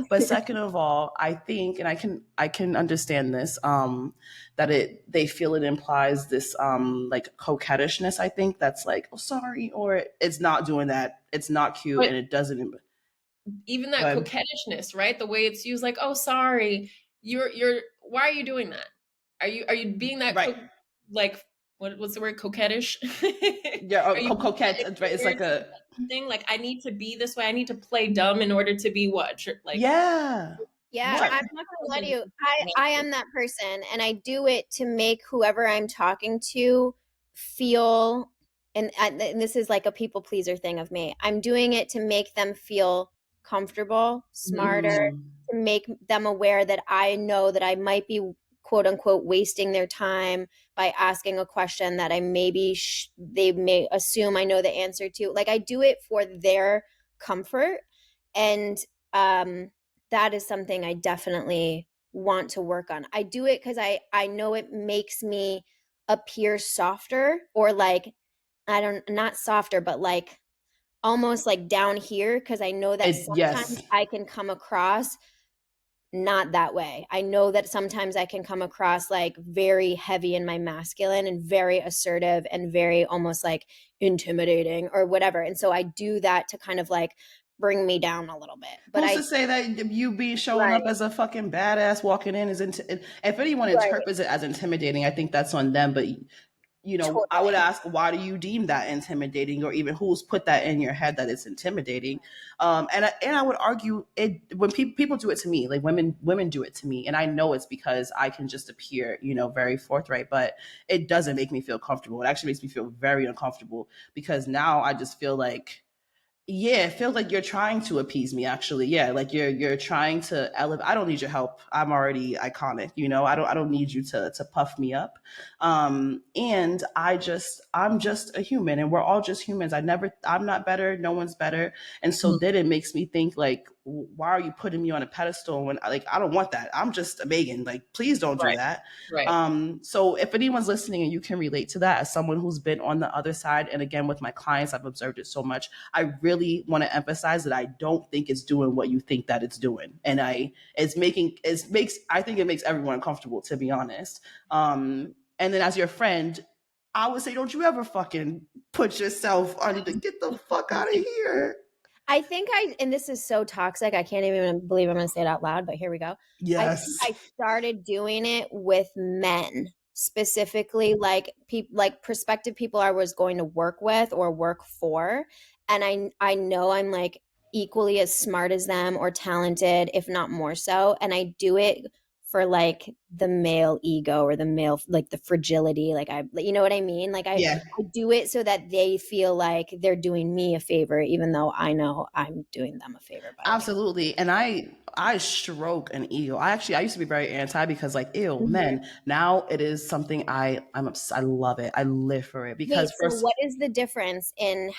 But second of all, I think, and I can understand this, that they feel it implies this like coquettishness. I think that's like, oh sorry, or it's not doing that. It's not cute, but and it doesn't. even Go that ahead. coquettishness, right? The way it's used, like, oh sorry, you're why are you doing that? Are you being that Right. like what's the word, coquettish? Yeah, Are you being coquette. that Right. It's like inferior a thing? Like, I need to be this way, I need to play dumb in order to be what? Like, yeah. Yeah, What? I'm not gonna lie to you. I am that person, and I do it to make whoever I'm talking to feel. And this is like a people pleaser thing of me. I'm doing it to make them feel comfortable, smarter, Mm. to make them aware that I know that I might be quote unquote wasting their time by asking a question that I maybe they may assume I know the answer to. Like, I do it for their comfort, and um that is something I definitely want to work on. I do it because I know it makes me appear softer, or like, I don't, not softer, but like almost like down here, because I know that sometimes Yes. I can come across not that way. I know that sometimes I can come across like very heavy in my masculine and very assertive and very almost like intimidating or whatever. And so I do that to kind of like bring me down a little bit. But Who's I, to say that you be showing right, up as a fucking badass walking in is if anyone right, interprets it as intimidating, I think that's on them. But I would totally. ask, why do you deem that intimidating, or even who's put that in your head that it's intimidating? And I would argue it when people do it to me, like women do it to me, and I know it's because I can just appear, very forthright, but it doesn't make me feel comfortable. It actually makes me feel very uncomfortable because now I just feel like, yeah, it feels like you're trying to appease me actually. Yeah, like you're trying to elevate. I don't need your help. I'm already iconic, I don't need you to puff me up. And I'm just a human, and we're all just humans. I'm not better, no one's better. And so then it makes me think like, why are you putting me on a pedestal when like I don't want that. I'm just a Megan. Like, please don't do right, that. right. So if anyone's listening and you can relate to that as someone who's been on the other side, and again with my clients, I've observed it so much. I really want to emphasize that I don't think it's doing what you think that it's doing, and I think it makes everyone uncomfortable, to be honest. And then as your friend, I would say, don't you ever fucking put yourself under. Get the fuck out of here. I think and this is so toxic. I can't even believe I'm going to say it out loud, but here we go. I think Yes. I started doing it with men, specifically like people, like prospective people I was going to work with or work for. And I know I'm like equally as smart as them or talented, if not more so. And I do it for like the male ego or the male, like the fragility. Like you know what I mean? Like Yeah. I do it so that they feel like they're doing me a favor, even though I know I'm doing them a favor by what Absolutely. And I stroke an ego. I used to be very anti because like, ew, I'm doing. men. Now it is something I love it. I live for it Wait, because so first, what is the difference in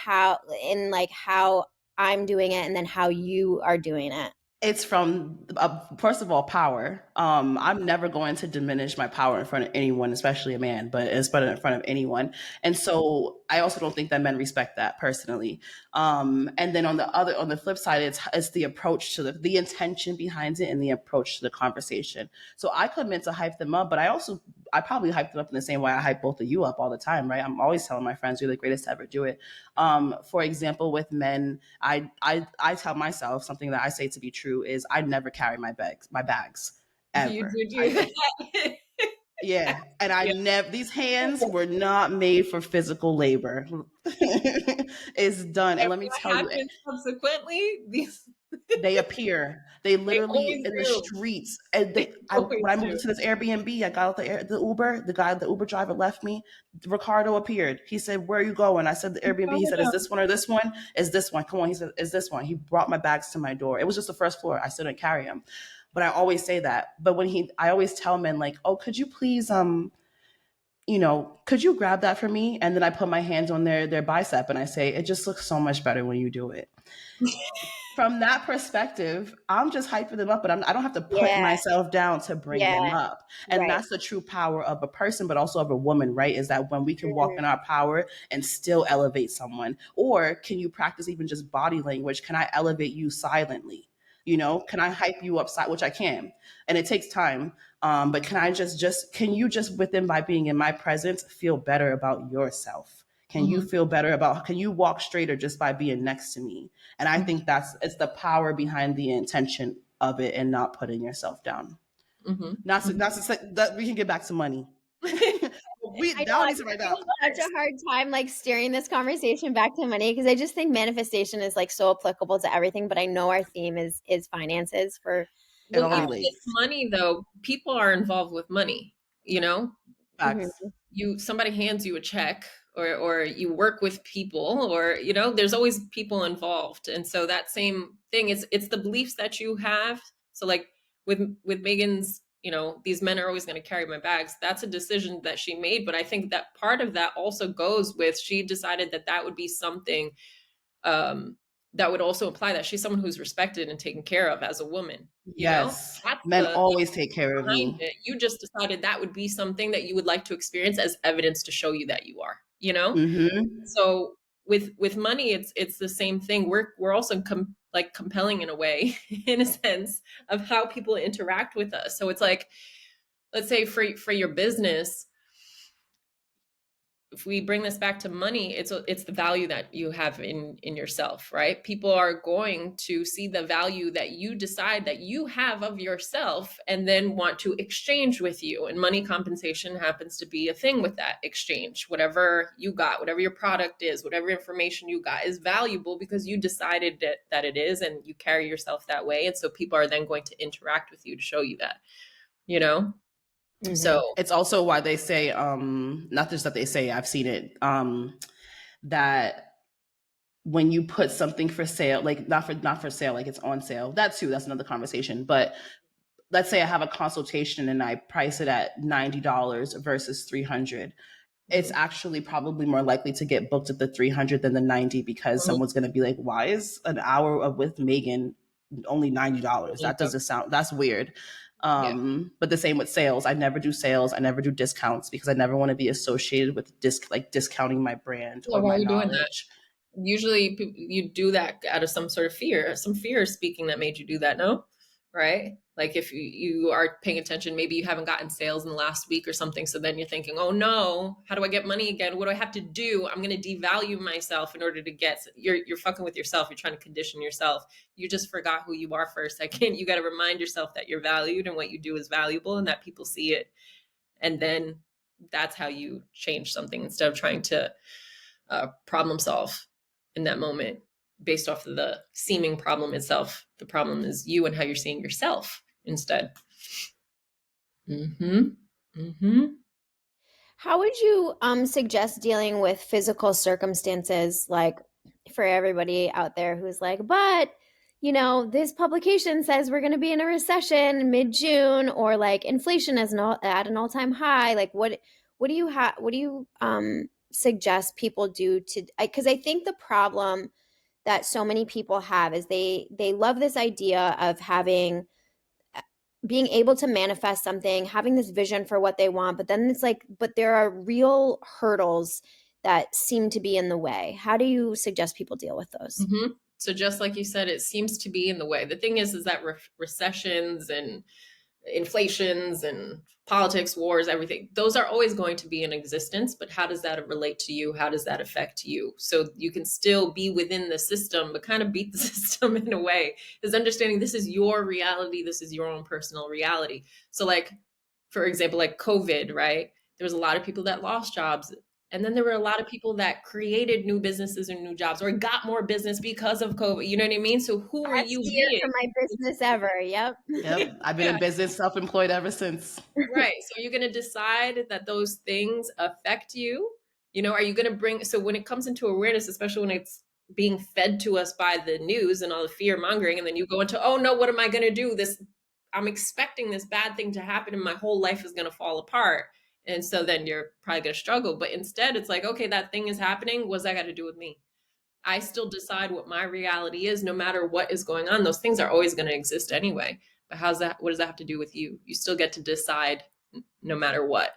like how I'm doing it and then how you are doing it? It's from first of all power. I'm never going to diminish my power in front of anyone, especially a man, but it's better in front of anyone. And so I also don't think that men respect that personally. And then on the flip side, it's the approach to the intention behind it and the approach to the conversation. So I come in to hype them up, but I probably hype them up in the same way I hype both of you up all the time, right? I'm always telling my friends you're the greatest to ever do it. For example, with men, I tell myself something that I say to be true is I never carry my bags You ever. do do that. Yeah, and I Yeah. never these hands were not made for physical labor. It's done, and And let me what tell you, happens subsequently? These they appear. They they literally always in the do. streets. And They always when I moved do. into this Airbnb, I got out the Uber. The Uber driver left me. Ricardo appeared. He said, "Where are you going?" I said, "The Airbnb." He said, "Is this one or this one? Is this one? Come on." He said, "Is this one?" He brought my bags to my door. It was just the first floor. I still didn't carry them, but I always say that. But I always tell men like, "Oh, could you please could you grab that for me?" And then I put my hands on their bicep and I say, "It just looks so much better when you do it." From that perspective, I'm just hyping them up, but I don't have to put Yeah. myself down to bring them Yeah. up. And Right. that's the true power of a person, but also of a woman, right? Is that when we can walk Mhm. in our power and still elevate someone. Or can you practice even just body language? Can I elevate you silently? Can I hype you up, which I can, and it takes time. But can I can you just within by being in my presence feel better about yourself? Mhm. Can you walk straighter just by being next to me? And I think it's the power behind the intention of it and not putting yourself down. Mhm. Not to say that we can get back to money. I know Y'all I'm need to write having down such a hard time like steering this conversation back to money because I just think manifestation is like so applicable to everything. But I know our theme is finances for it Well, only even with relates. money though, people are involved with money, you know? Facts. Mhm. Somebody hands you a check or you work with people or there's always people involved. And so that same thing is it's the beliefs that you have. So like with Megan's, these men are always going to carry my bags. That's a decision that she made, but I think that part of that also goes with she decided that that would be something um, that would also imply that she's someone who's respected and taken care of as a woman. Yes. That's Men the always take care of behind me. it. You just decided that would be something that you would like to experience as evidence to show you that you are. Mm-hmm. So with money, it's the same thing. We're also like compelling in a way, in a sense of how people interact with us. So it's like, let's say for your business, if we bring this back to money, it's the value that you have in yourself, right? People are going to see the value that you decide that you have of yourself and then want to exchange with you. And money compensation happens to be a thing with that exchange. Whatever you got, whatever your product is, whatever information you got is valuable because you decided that it is and you carry yourself that way. And so people are then going to interact with you to show you that, you know? Mhm. So It's also why they say, not just that they say, I've seen it, that when you put something for sale, like not for sale, like it's on sale, that too, that's another conversation. But let's say I have a consultation and I price it at $90 versus 300. It's mhm, actually probably more likely to get booked at the 300 than the 90 because someone's going to be like, why is an hour with Megan only $90? That's weird. yeah. But the same with sales. I never do sales. I never do discounts because I never want to be associated with discounting my brand Well, or why my are you doing that? knowledge. Usually you do that out of some sort of fear, some fear speaking that made you do that, no? Right? Like if you are paying attention, maybe you haven't gotten sales in the last week or something. So then you're thinking, oh no, how do I get money again? What do I have to do? I'm going to devalue myself in order to you're fucking with yourself. You're trying to condition yourself. You just forgot who you are for a second. You got to remind yourself that you're valued and what you do is valuable and that people see it. And then that's how you change something instead of trying to problem solve in that moment based off of the seeming problem itself. The problem is you and how you're seeing yourself instead. Mm-hmm. Mm-hmm. How would you suggest dealing with physical circumstances like for everybody out there who's like, but this publication says we're going to be in a recession mid-June or like inflation is at an all-time high. Like what do you suggest people do to because I think the problem that so many people have is they love this idea of being able to manifest something, having this vision for what they want, but then it's like, but there are real hurdles that seem to be in the way. How do you suggest people deal with those? Mm-hmm. So just like you said, it seems to be in the way. The thing is that recessions and inflations and politics, wars, everything, those are always going to be in existence. But how does that relate to you? How does that affect you? So you can still be within the system, but kind of beat the system in a way, is understanding this is your reality. This is your own personal reality. So like, for example, like COVID, right? There was a lot of people that lost jobs. And then there were a lot of people that created new businesses and new jobs or got more business because of COVID. You know what I mean? So who are Best you year being? for my business ever. Yep. Yep. I've been Yeah. in business, self-employed ever since. Right. So you're going to decide that those things affect you. You know, are you going to bring, so when it comes into awareness, especially when it's being fed to us by the news and all the fear mongering, and then you go into, oh no, what am I going to do? I'm expecting this bad thing to happen and my whole life is going to fall apart. And so then you're probably going to struggle. But instead, it's like, okay, that thing is happening. What's that got to do with me? I still decide what my reality is no matter what is going on. Those things are always going to exist anyway. But what does that have to do with you? You still get to decide no matter what.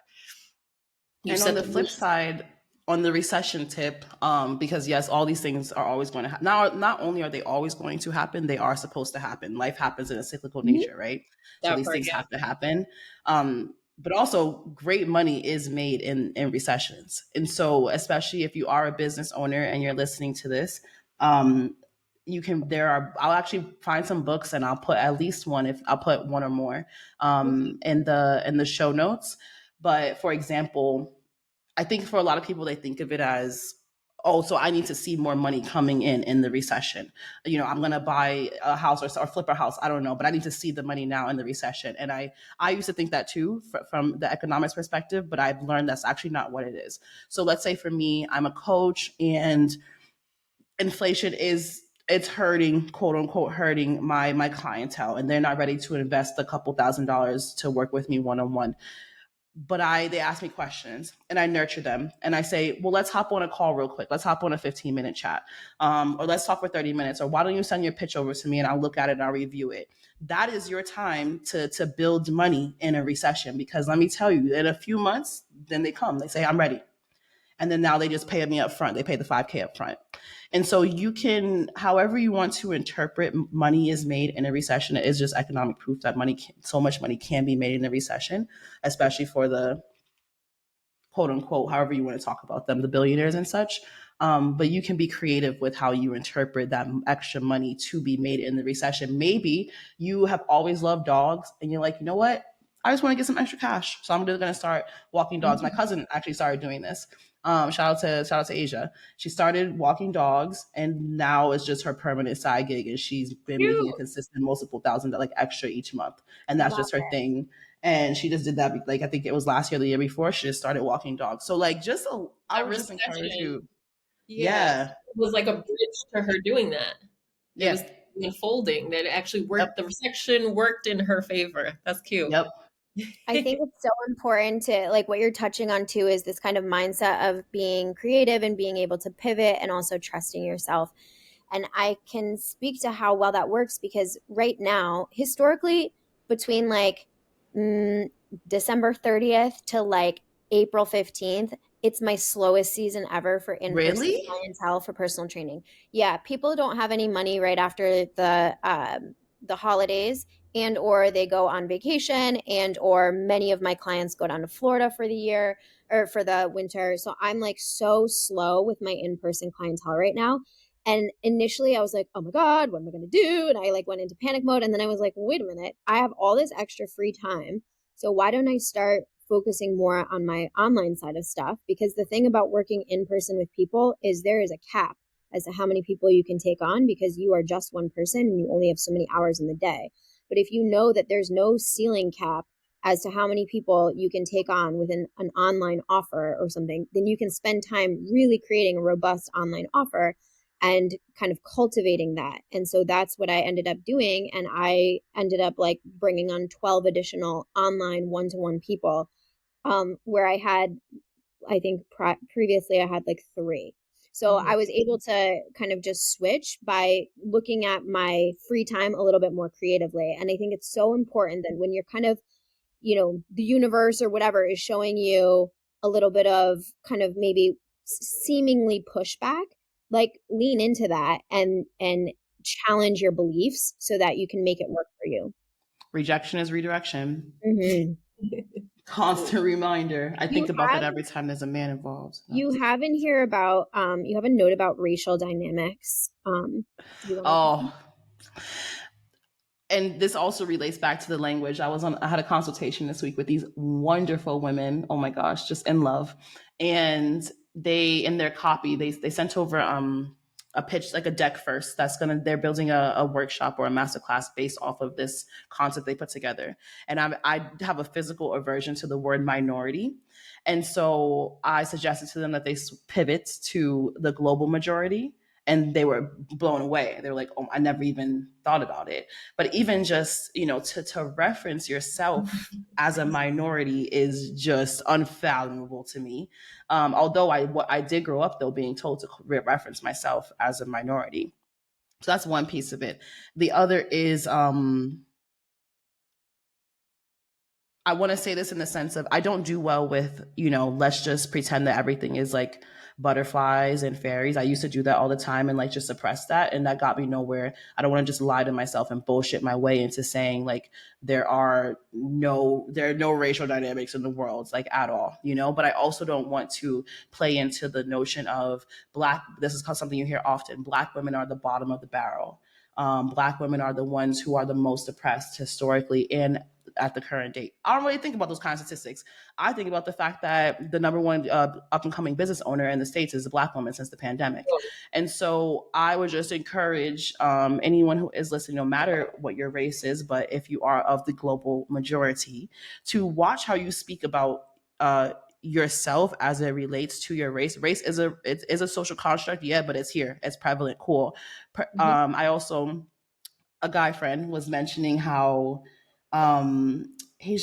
You And on set the the flip rules. side, on the recession tip, because yes, all these things are always going to happen. Now, not only are they always going to happen, they are supposed to happen. Life happens in a cyclical nature, right? So That these part, things yeah. have to happen. But also, great money is made in recessions. And so, especially if you are a business owner and you're listening to this, you can. I'll actually find some books and I'll put at least one. If I'll put one or more in the show notes. But for example, I think for a lot of people, they think of it as, oh, so I need to see more money coming in the recession. You know, I'm going to buy a house or flip a house. I don't know, but I need to see the money now in the recession. And I used to think that too from the economics perspective, but I've learned that's actually not what it is. So let's say for me, I'm a coach and inflation it's hurting, quote unquote, hurting my clientele, and they're not ready to invest a couple $1,000s to work with me one on one. But they ask me questions and I nurture them and I say, well, let's hop on a call real quick. Let's hop on a 15-minute chat, or let's talk for 30 minutes, or why don't you send your pitch over to me and I'll look at it and I'll review it. That is your time to build money in a recession, because let me tell you, in a few months, then they come, they say, I'm ready. And then now they just pay me up front. They pay the 5K up front. And so you can, however you want to interpret money is made in a recession, it is just economic proof that so much money can be made in a recession, especially for the quote unquote, however you want to talk about them, the billionaires and such. But you can be creative with how you interpret that extra money to be made in the recession. Maybe you have always loved dogs and you're like, you know what? I just want to get some extra cash. So I'm just going to start walking dogs. My cousin actually started doing this. Shout out to Asia. She started walking dogs and now it's just her permanent side gig. And she's been making a Cute. consistent multiple thousand like extra each month. And that's Love just her it. thing. And she just did that, like, I think it was last year, the year before, she just started walking dogs. So like, I That would just encourage recession, you. yeah, Yeah. it was like a bridge to her doing that. It Yeah. was unfolding that it actually Yep. worked. The recession worked in her favor. That's cute. Yep. I think it's so important to, like, what you're touching on too is this kind of mindset of being creative and being able to pivot and also trusting yourself. And I can speak to how well that works because right now, historically, between like December 30th to like April 15th, it's my slowest season ever for in-person Really? clientele for personal training. Yeah, people don't have any money right after the holidays, and or they go on vacation, and or many of my clients go down to Florida for the year or for the winter. So I'm like so slow with my in-person clientele right now. And initially I was like, oh my God, what am I going to do? And I like went into panic mode. And then I was like, wait a minute, I have all this extra free time. So why don't I start focusing more on my online side of stuff? Because the thing about working in person with people is there is a cap as to how many people you can take on because you are just one person and you only have so many hours in the day. But if you know that there's no ceiling cap as to how many people you can take on with an online offer or something, then you can spend time really creating a robust online offer and kind of cultivating that. And so that's what I ended up doing. And I ended up like bringing on 12 additional online one-to-one people, where I had, I think previously I had like 3. So I was able to kind of just switch by looking at my free time a little bit more creatively. And I think it's so important that when you're kind of, the universe or whatever is showing you a little bit of kind of maybe seemingly pushback, like lean into that and challenge your beliefs so that you can make it work for you. Rejection is redirection. Mm-hmm. Constant reminder. I think about that every time there's a man involved. You have in here about you have a note about racial dynamics. Oh, and this also relates back to the language. I had a consultation this week with these wonderful women. Oh my gosh, just in love. And they, in their copy, they sent over a pitch, like a deck first. They're building a workshop or a masterclass based off of this concept they put together. And I have a physical aversion to the word minority. And so I suggested to them that they pivot to the global majority. And they were blown away. They were like, oh, I never even thought about it. But even just, to reference yourself as a minority is just unfathomable to me. Although I did grow up, though, being told to reference myself as a minority. So that's one piece of it. The other is, I want to say this in the sense of I don't do well with, let's just pretend that everything is like butterflies and fairies. I used to do that all the time and like just suppress that. And that got me nowhere. I don't want to just lie to myself and bullshit my way into saying like there are no racial dynamics in the world, like at all, but I also don't want to play into the notion of this is something you hear often. Black women are the bottom of the barrel. Black women are the ones who are the most oppressed historically and at the current date. I don't really think about those kinds of statistics. I think about the fact that the number one up and coming business owner in the States is a Black woman since the pandemic. And so I would just encourage anyone who is listening, no matter what your race is, but if you are of the global majority, to watch how you speak about yourself as it relates to your race. Race is a social construct, yeah, but it's here. It's prevalent, cool. I also, a guy friend was mentioning how he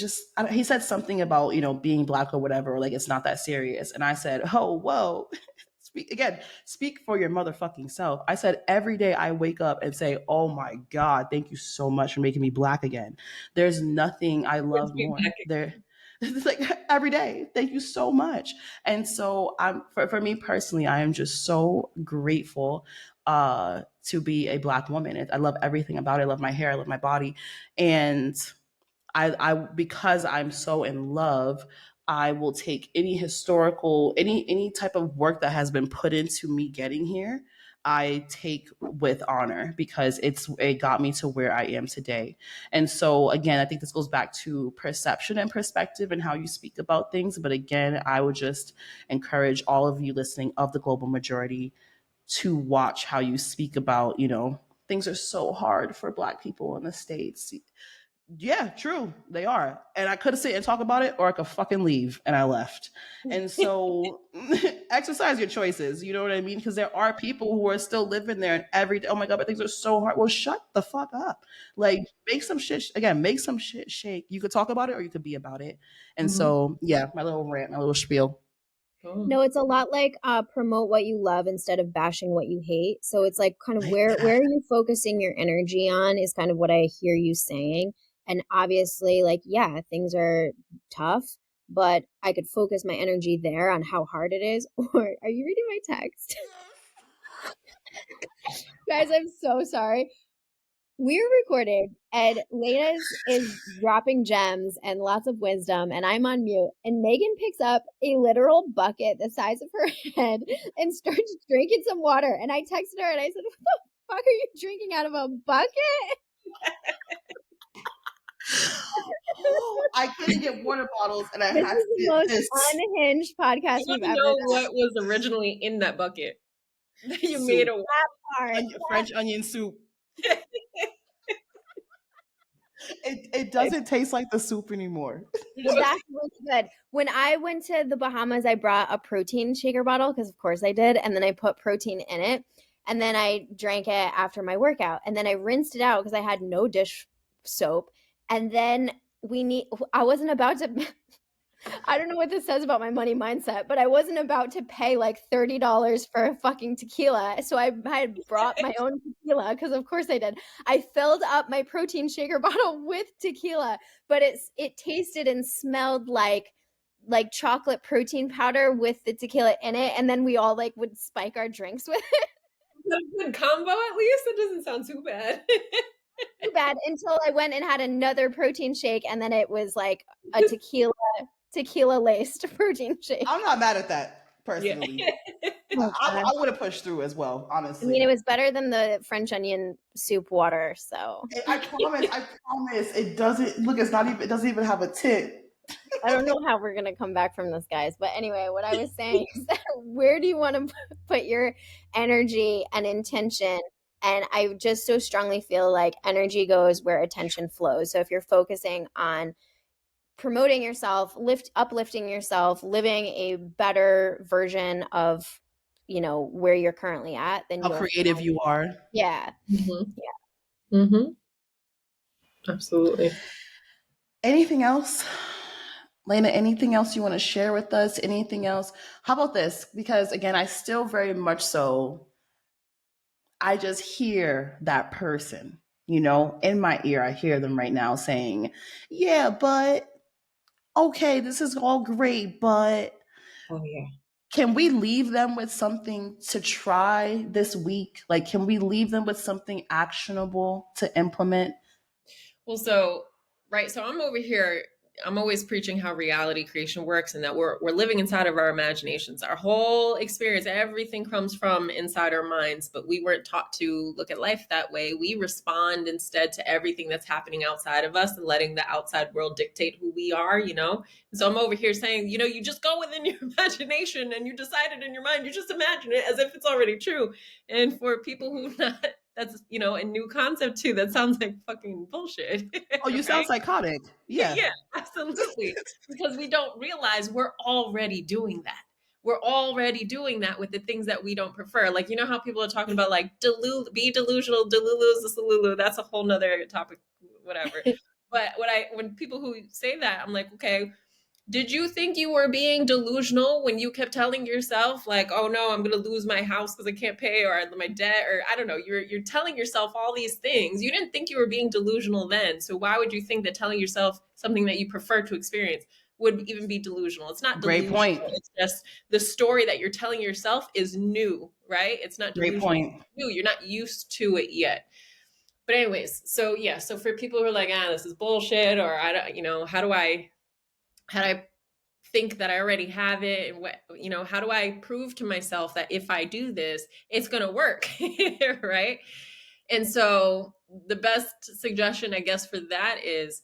said something about being Black or whatever, or like it's not that serious, and I said, oh whoa. Speak for your motherfucking self. I said every day I wake up and say, oh my God, thank you so much for making me Black again. There's nothing I love more. It's like every day, thank you so much. And so for me personally, I am just so grateful to be a Black woman. I love everything about it. I love my hair, I love my body. And I because I'm so in love, I will take any historical, any type of work that has been put into me getting here, I take with honor because it got me to where I am today. And so again, I think this goes back to perception and perspective and how you speak about things. But again, I would just encourage all of you listening of the global majority to watch how you speak about, things are so hard for Black people in the States. Yeah, true. They are. And I could have sit and talk about it or I could fucking leave. And I left. And so exercise your choices. You know what I mean? Because there are people who are still living there and every day, oh my God, but things are so hard. Well, shut the fuck up. Like make some shit shake. You could talk about it or you could be about it. And so, yeah, my little rant, my little spiel. No, it's a lot like promote what you love instead of bashing what you hate. So it's like kind of where are you focusing your energy on is kind of what I hear you saying. And obviously, like, yeah, things are tough, but I could focus my energy there on how hard it is. Or are you reading my text? Guys, I'm so sorry. We're recording and Laina is dropping gems and lots of wisdom and I'm on mute and Megan picks up a literal bucket the size of her head and starts drinking some water. And I texted her and I said, what the fuck are you drinking out of a bucket? I couldn't get water bottles and I This had is to the most unhinged podcast we've ever done. What was originally in that bucket? You soup. made a French onion soup. It doesn't taste like the soup anymore. That's really good. When I went to the Bahamas, I brought a protein shaker bottle because, of course, I did. And then I put protein in it. And then I drank it after my workout. And then I rinsed it out because I had no dish soap. And then I wasn't about to I don't know what this says about my money mindset, but I wasn't about to pay like $30 for a fucking tequila. So I had brought my own tequila because of course I did. I filled up my protein shaker bottle with tequila, but it tasted and smelled like chocolate protein powder with the tequila in it, and then we all like would spike our drinks with it. A good combo, at least. It doesn't sound too bad. Too bad until I went and had another protein shake, and then it was like a tequila laced protein shake. I'm not mad at that personally. Yeah. I would have pushed through as well, honestly. I mean, it was better than the French onion soup water. So I promise, it doesn't look. It's not even. It doesn't even have a tip. I don't know how we're gonna come back from this, guys. But anyway, what I was saying is that where do you want to put your energy and intention? And I just so strongly feel like energy goes where attention flows. So if you're focusing on promoting yourself, uplifting yourself, living a better version of, where you're currently at, then How creative you are. Yeah. Mm-hmm. Yeah. Mm-hmm. Absolutely. Anything else? Laina, anything else you want to share with us? Anything else? How about this? Because again, I still very much so, I just hear that person, in my ear. I hear them right now saying, yeah, but okay, this is all great, but Oh, yeah. Can we leave them with something to try this week? Like, can we leave them with something actionable to implement? Well, so I'm over here. I'm always preaching how reality creation works and that we're living inside of our imaginations. Our whole experience, everything comes from inside our minds, but we weren't taught to look at life that way. We respond instead to everything that's happening outside of us and letting the outside world dictate who we are, And so I'm over here saying, you just go within your imagination and you decide it in your mind. You just imagine it as if it's already true. And for people who not, that's, a new concept too. That sounds like fucking bullshit. Oh, you sound psychotic. Yeah. Yeah, absolutely. Because we don't realize we're already doing that. We're already doing that with the things that we don't prefer. Like, how people are talking about like be delusional, delulu is a salulu. That's a whole nother topic, whatever. But when people who say that, I'm like, okay, did you think you were being delusional when you kept telling yourself like, oh no, I'm going to lose my house because I can't pay, or my debt, or I don't know, you're telling yourself all these things. You didn't think you were being delusional then. So why would you think that telling yourself something that you prefer to experience would even be delusional? It's not delusional. Great point. It's just the story that you're telling yourself is new, right? It's not delusional. Great point. It's new. You're not used to it yet. But anyways, so yeah, so for people who are like, this is bullshit, or I don't, how do I think that I already have it, and how do I prove to myself that if I do this, it's going to work, right? And so the best suggestion, I guess, for that is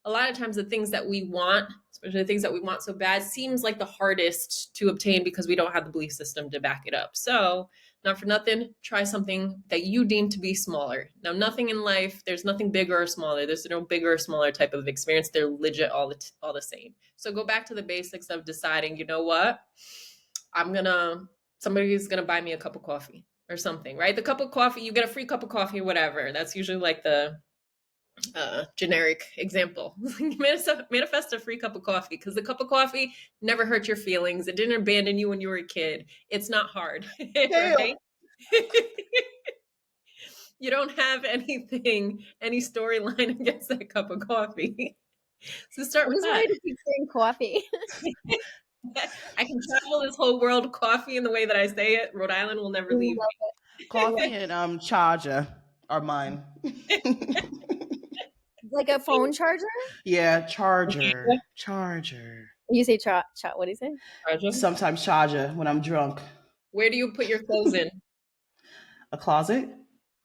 a lot of times the things that we want, especially the things that we want so bad, seems like the hardest to obtain because we don't have the belief system to back it up. So not for nothing, try something that you deem to be smaller. Now, nothing in life, there's nothing bigger or smaller. There's no bigger or smaller type of experience. They're legit all the same. So go back to the basics of deciding, you know what? Somebody's going to buy me a cup of coffee or something, right? The cup of coffee, you get a free cup of coffee or whatever. That's usually like the generic example. Manifest a free cup of coffee, because the cup of coffee never hurt your feelings. It didn't abandon you when you were a kid. It's not hard. Right? You don't have any storyline against that cup of coffee. So start with that. To keep saying coffee. I can travel this whole world coffee in the way that I say it. Rhode Island will never leave me. Coffee and charger are mine. Like a phone charger? Yeah, charger. You say what do you say? Charger? Sometimes charger when I'm drunk. Where do you put your clothes in? A closet.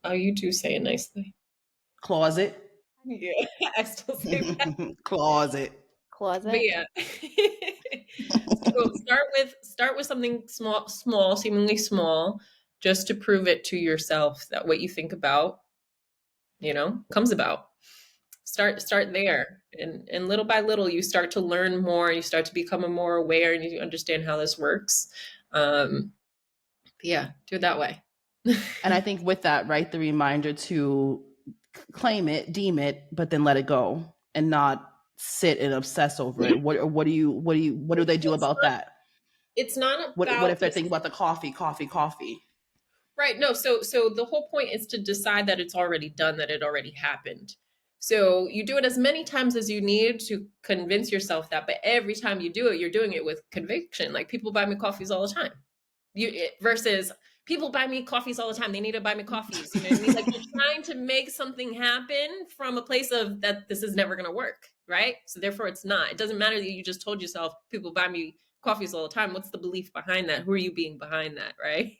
Oh, you do say it nicely. Closet. Yeah, I still say that. Closet. But yeah. So start with something small, seemingly small, just to prove it to yourself that what you think about, comes about. Start there, and little by little you start to learn more. You start to become more aware, and you understand how this works. Yeah, do it that way. And I think with that, right, the reminder to claim it, deem it, but then let it go, and not sit and obsess over it? What do they do about that? It's not What about if they're thinking about the coffee? right. No, so the whole point is to decide that it's already done, that it already happened. So you do it as many times as you need to convince yourself that, but every time you do it, you're doing it with conviction. Like people buy me coffees all the time. Versus people buy me coffees all the time. They need to buy me coffees. You know what I mean? Like you're trying to make something happen from a place of that this is never going to work, right? So therefore it's not. It doesn't matter that you just told yourself people buy me coffees all the time. What's the belief behind that? Who are you being behind that, right?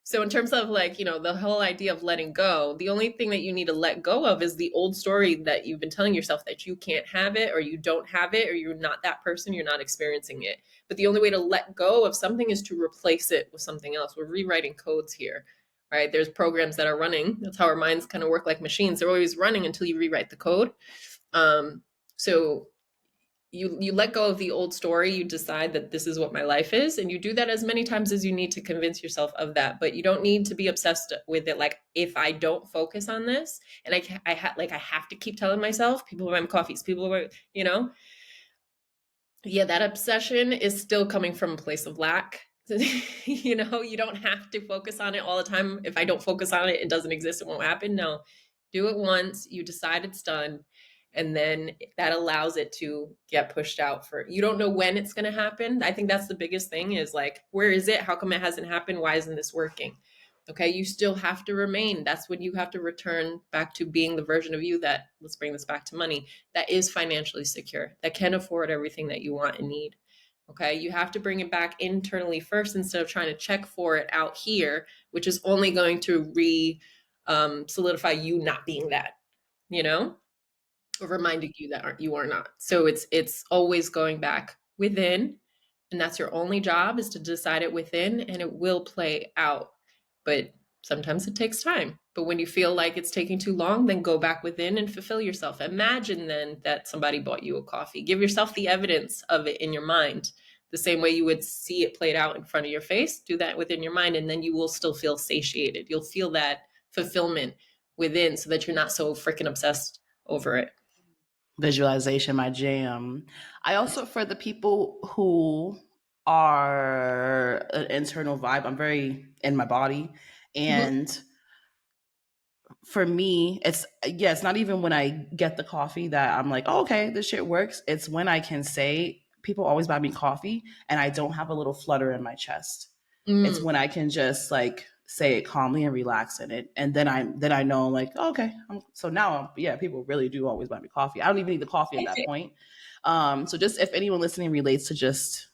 So in terms of like, the whole idea of letting go, the only thing that you need to let go of is the old story that you've been telling yourself that you can't have it or you don't have it or you're not that person, you're not experiencing it. But the only way to let go of something is to replace it with something else. We're rewriting codes here, right? There's programs that are running. That's how our minds kind of work like machines. They're always running until you rewrite the code. So you let go of the old story. You decide that this is what my life is, and you do that as many times as you need to convince yourself of that. But you don't need to be obsessed with it. Like if I don't focus on this, and I have to keep telling myself, people buy my coffees, people buy, yeah, that obsession is still coming from a place of lack. You don't have to focus on it all the time. If I don't focus on it, it doesn't exist, it won't happen. No, do it once, you decide it's done, and then that allows it to get pushed out. For you don't know when it's going to happen. I think that's the biggest thing is like, where is it? How come it hasn't happened? Why isn't this working? Okay, you still have to remain. That's when you have to return back to being the version of you that, let's bring this back to money, that is financially secure, that can afford everything that you want and need. Okay, you have to bring it back internally first instead of trying to check for it out here, which is only going to solidify you not being that, or reminding you that you are not. So it's always going back within, and that's your only job, is to decide it within, and it will play out. But sometimes it takes time. But when you feel like it's taking too long, then go back within and fulfill yourself. Imagine then that somebody bought you a coffee. Give yourself the evidence of it in your mind. The same way you would see it played out in front of your face, do that within your mind, and then you will still feel satiated. You'll feel that fulfillment within, so that you're not so freaking obsessed over it. Visualization, my jam. I also, for the people who are an internal vibe, I'm very in my body. And for me, it's not even when I get the coffee that I'm like, oh, okay, this shit works. It's when I can say, people always buy me coffee and I don't have a little flutter in my chest. It's when I can just like say it calmly and relax in it, and then I know like, oh, okay. So now, people really do always buy me coffee. I don't even need the coffee at that point. So just if anyone listening relates to just,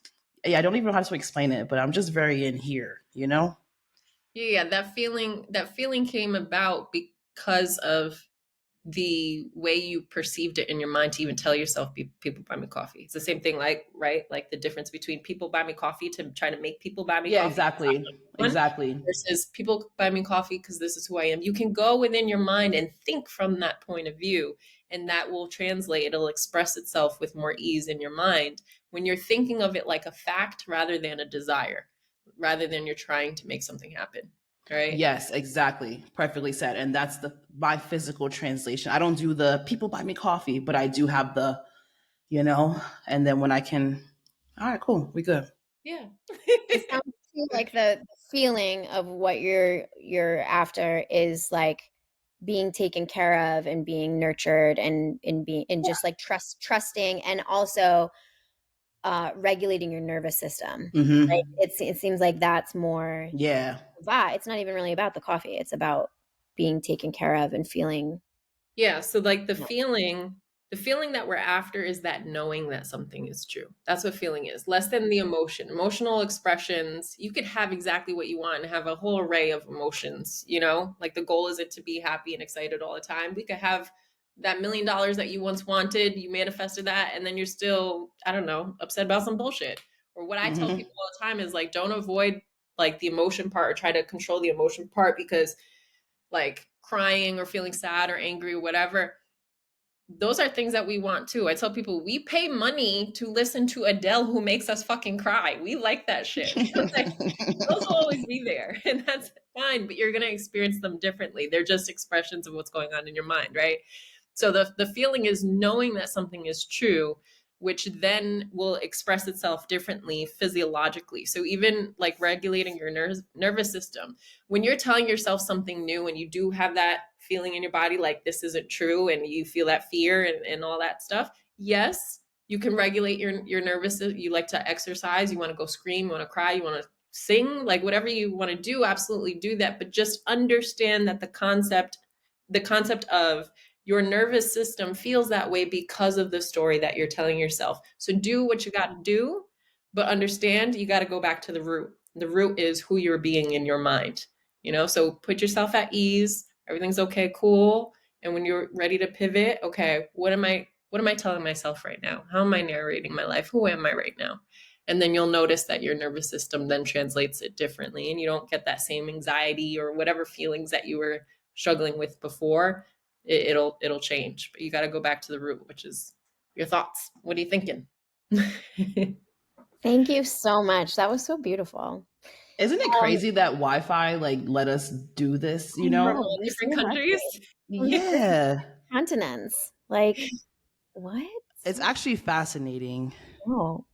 I don't even know how to explain it, but I'm just very in here, Yeah, that feeling came about because of the way you perceived it in your mind to even tell yourself people buy me coffee. It's the same thing, like, right? Like the difference between people buy me coffee to try to make people buy me coffee. Exactly. Versus people buy me coffee because this is who I am. You can go within your mind and think from that point of view, and that will translate. It'll express itself with more ease in your mind when you're thinking of it like a fact rather than a desire, rather than you're trying to make something happen. Right? Yes, exactly. Perfectly said. And that's my physical translation. I don't do the people buy me coffee, but I do have the, and then when I can, all right, cool, we good. Yeah. It sounds too like the feeling of what you're after is like being taken care of and being nurtured and being and just like trusting, and also regulating your nervous system. Right? It seems like that's more. Yeah. It's not even really about the coffee. It's about being taken care of and feeling. Yeah. So like the feeling that we're after is that knowing that something is true. That's what feeling is, less than the emotion. Emotional expressions, you could have exactly what you want and have a whole array of emotions, like the goal isn't to be happy and excited all the time. We could have that $1 million that you once wanted, you manifested that, and then you're still, I don't know, upset about some bullshit. Or what I tell people all the time is like, don't avoid like the emotion part or try to control the emotion part, because like crying or feeling sad or angry or whatever, those are things that we want too. I tell people we pay money to listen to Adele, who makes us fucking cry. We like that shit. Like, those will always be there, and that's fine, but you're going to experience them differently. They're just expressions of what's going on in your mind, right? So the feeling is knowing that something is true, which then will express itself differently physiologically. So even like regulating your nervous system, when you're telling yourself something new and you do have that feeling in your body like this isn't true and you feel that fear and all that stuff, yes, you can regulate your nervous system. You like to exercise, you want to go scream, you want to cry, you want to sing, like whatever you want to do, absolutely do that. But just understand that the concept of your nervous system feels that way because of the story that you're telling yourself. So do what you got to do, but understand you got to go back to the root. The root is who you're being in your mind, so put yourself at ease. Everything's okay, cool. And when you're ready to pivot, okay, what am I telling myself right now? How am I narrating my life? Who am I right now? And then you'll notice that your nervous system then translates it differently and you don't get that same anxiety or whatever feelings that you were struggling with before. It'll change, but you got to go back to the root, which is your thoughts. What are you thinking? Thank you so much. That was so beautiful. Isn't it crazy that Wi-Fi like let us do this? I know, Different countries. Yeah, continents. Like, what? it's actually fascinating. Oh.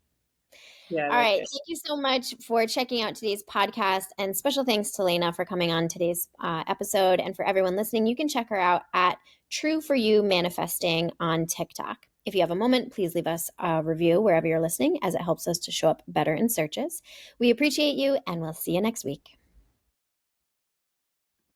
Yeah. All right. Thank you so much for checking out today's podcast. And special thanks to Laina for coming on today's episode. And for everyone listening, you can check her out at True For You Manifesting on TikTok. If you have a moment, please leave us a review wherever you're listening, as it helps us to show up better in searches. We appreciate you, and we'll see you next week.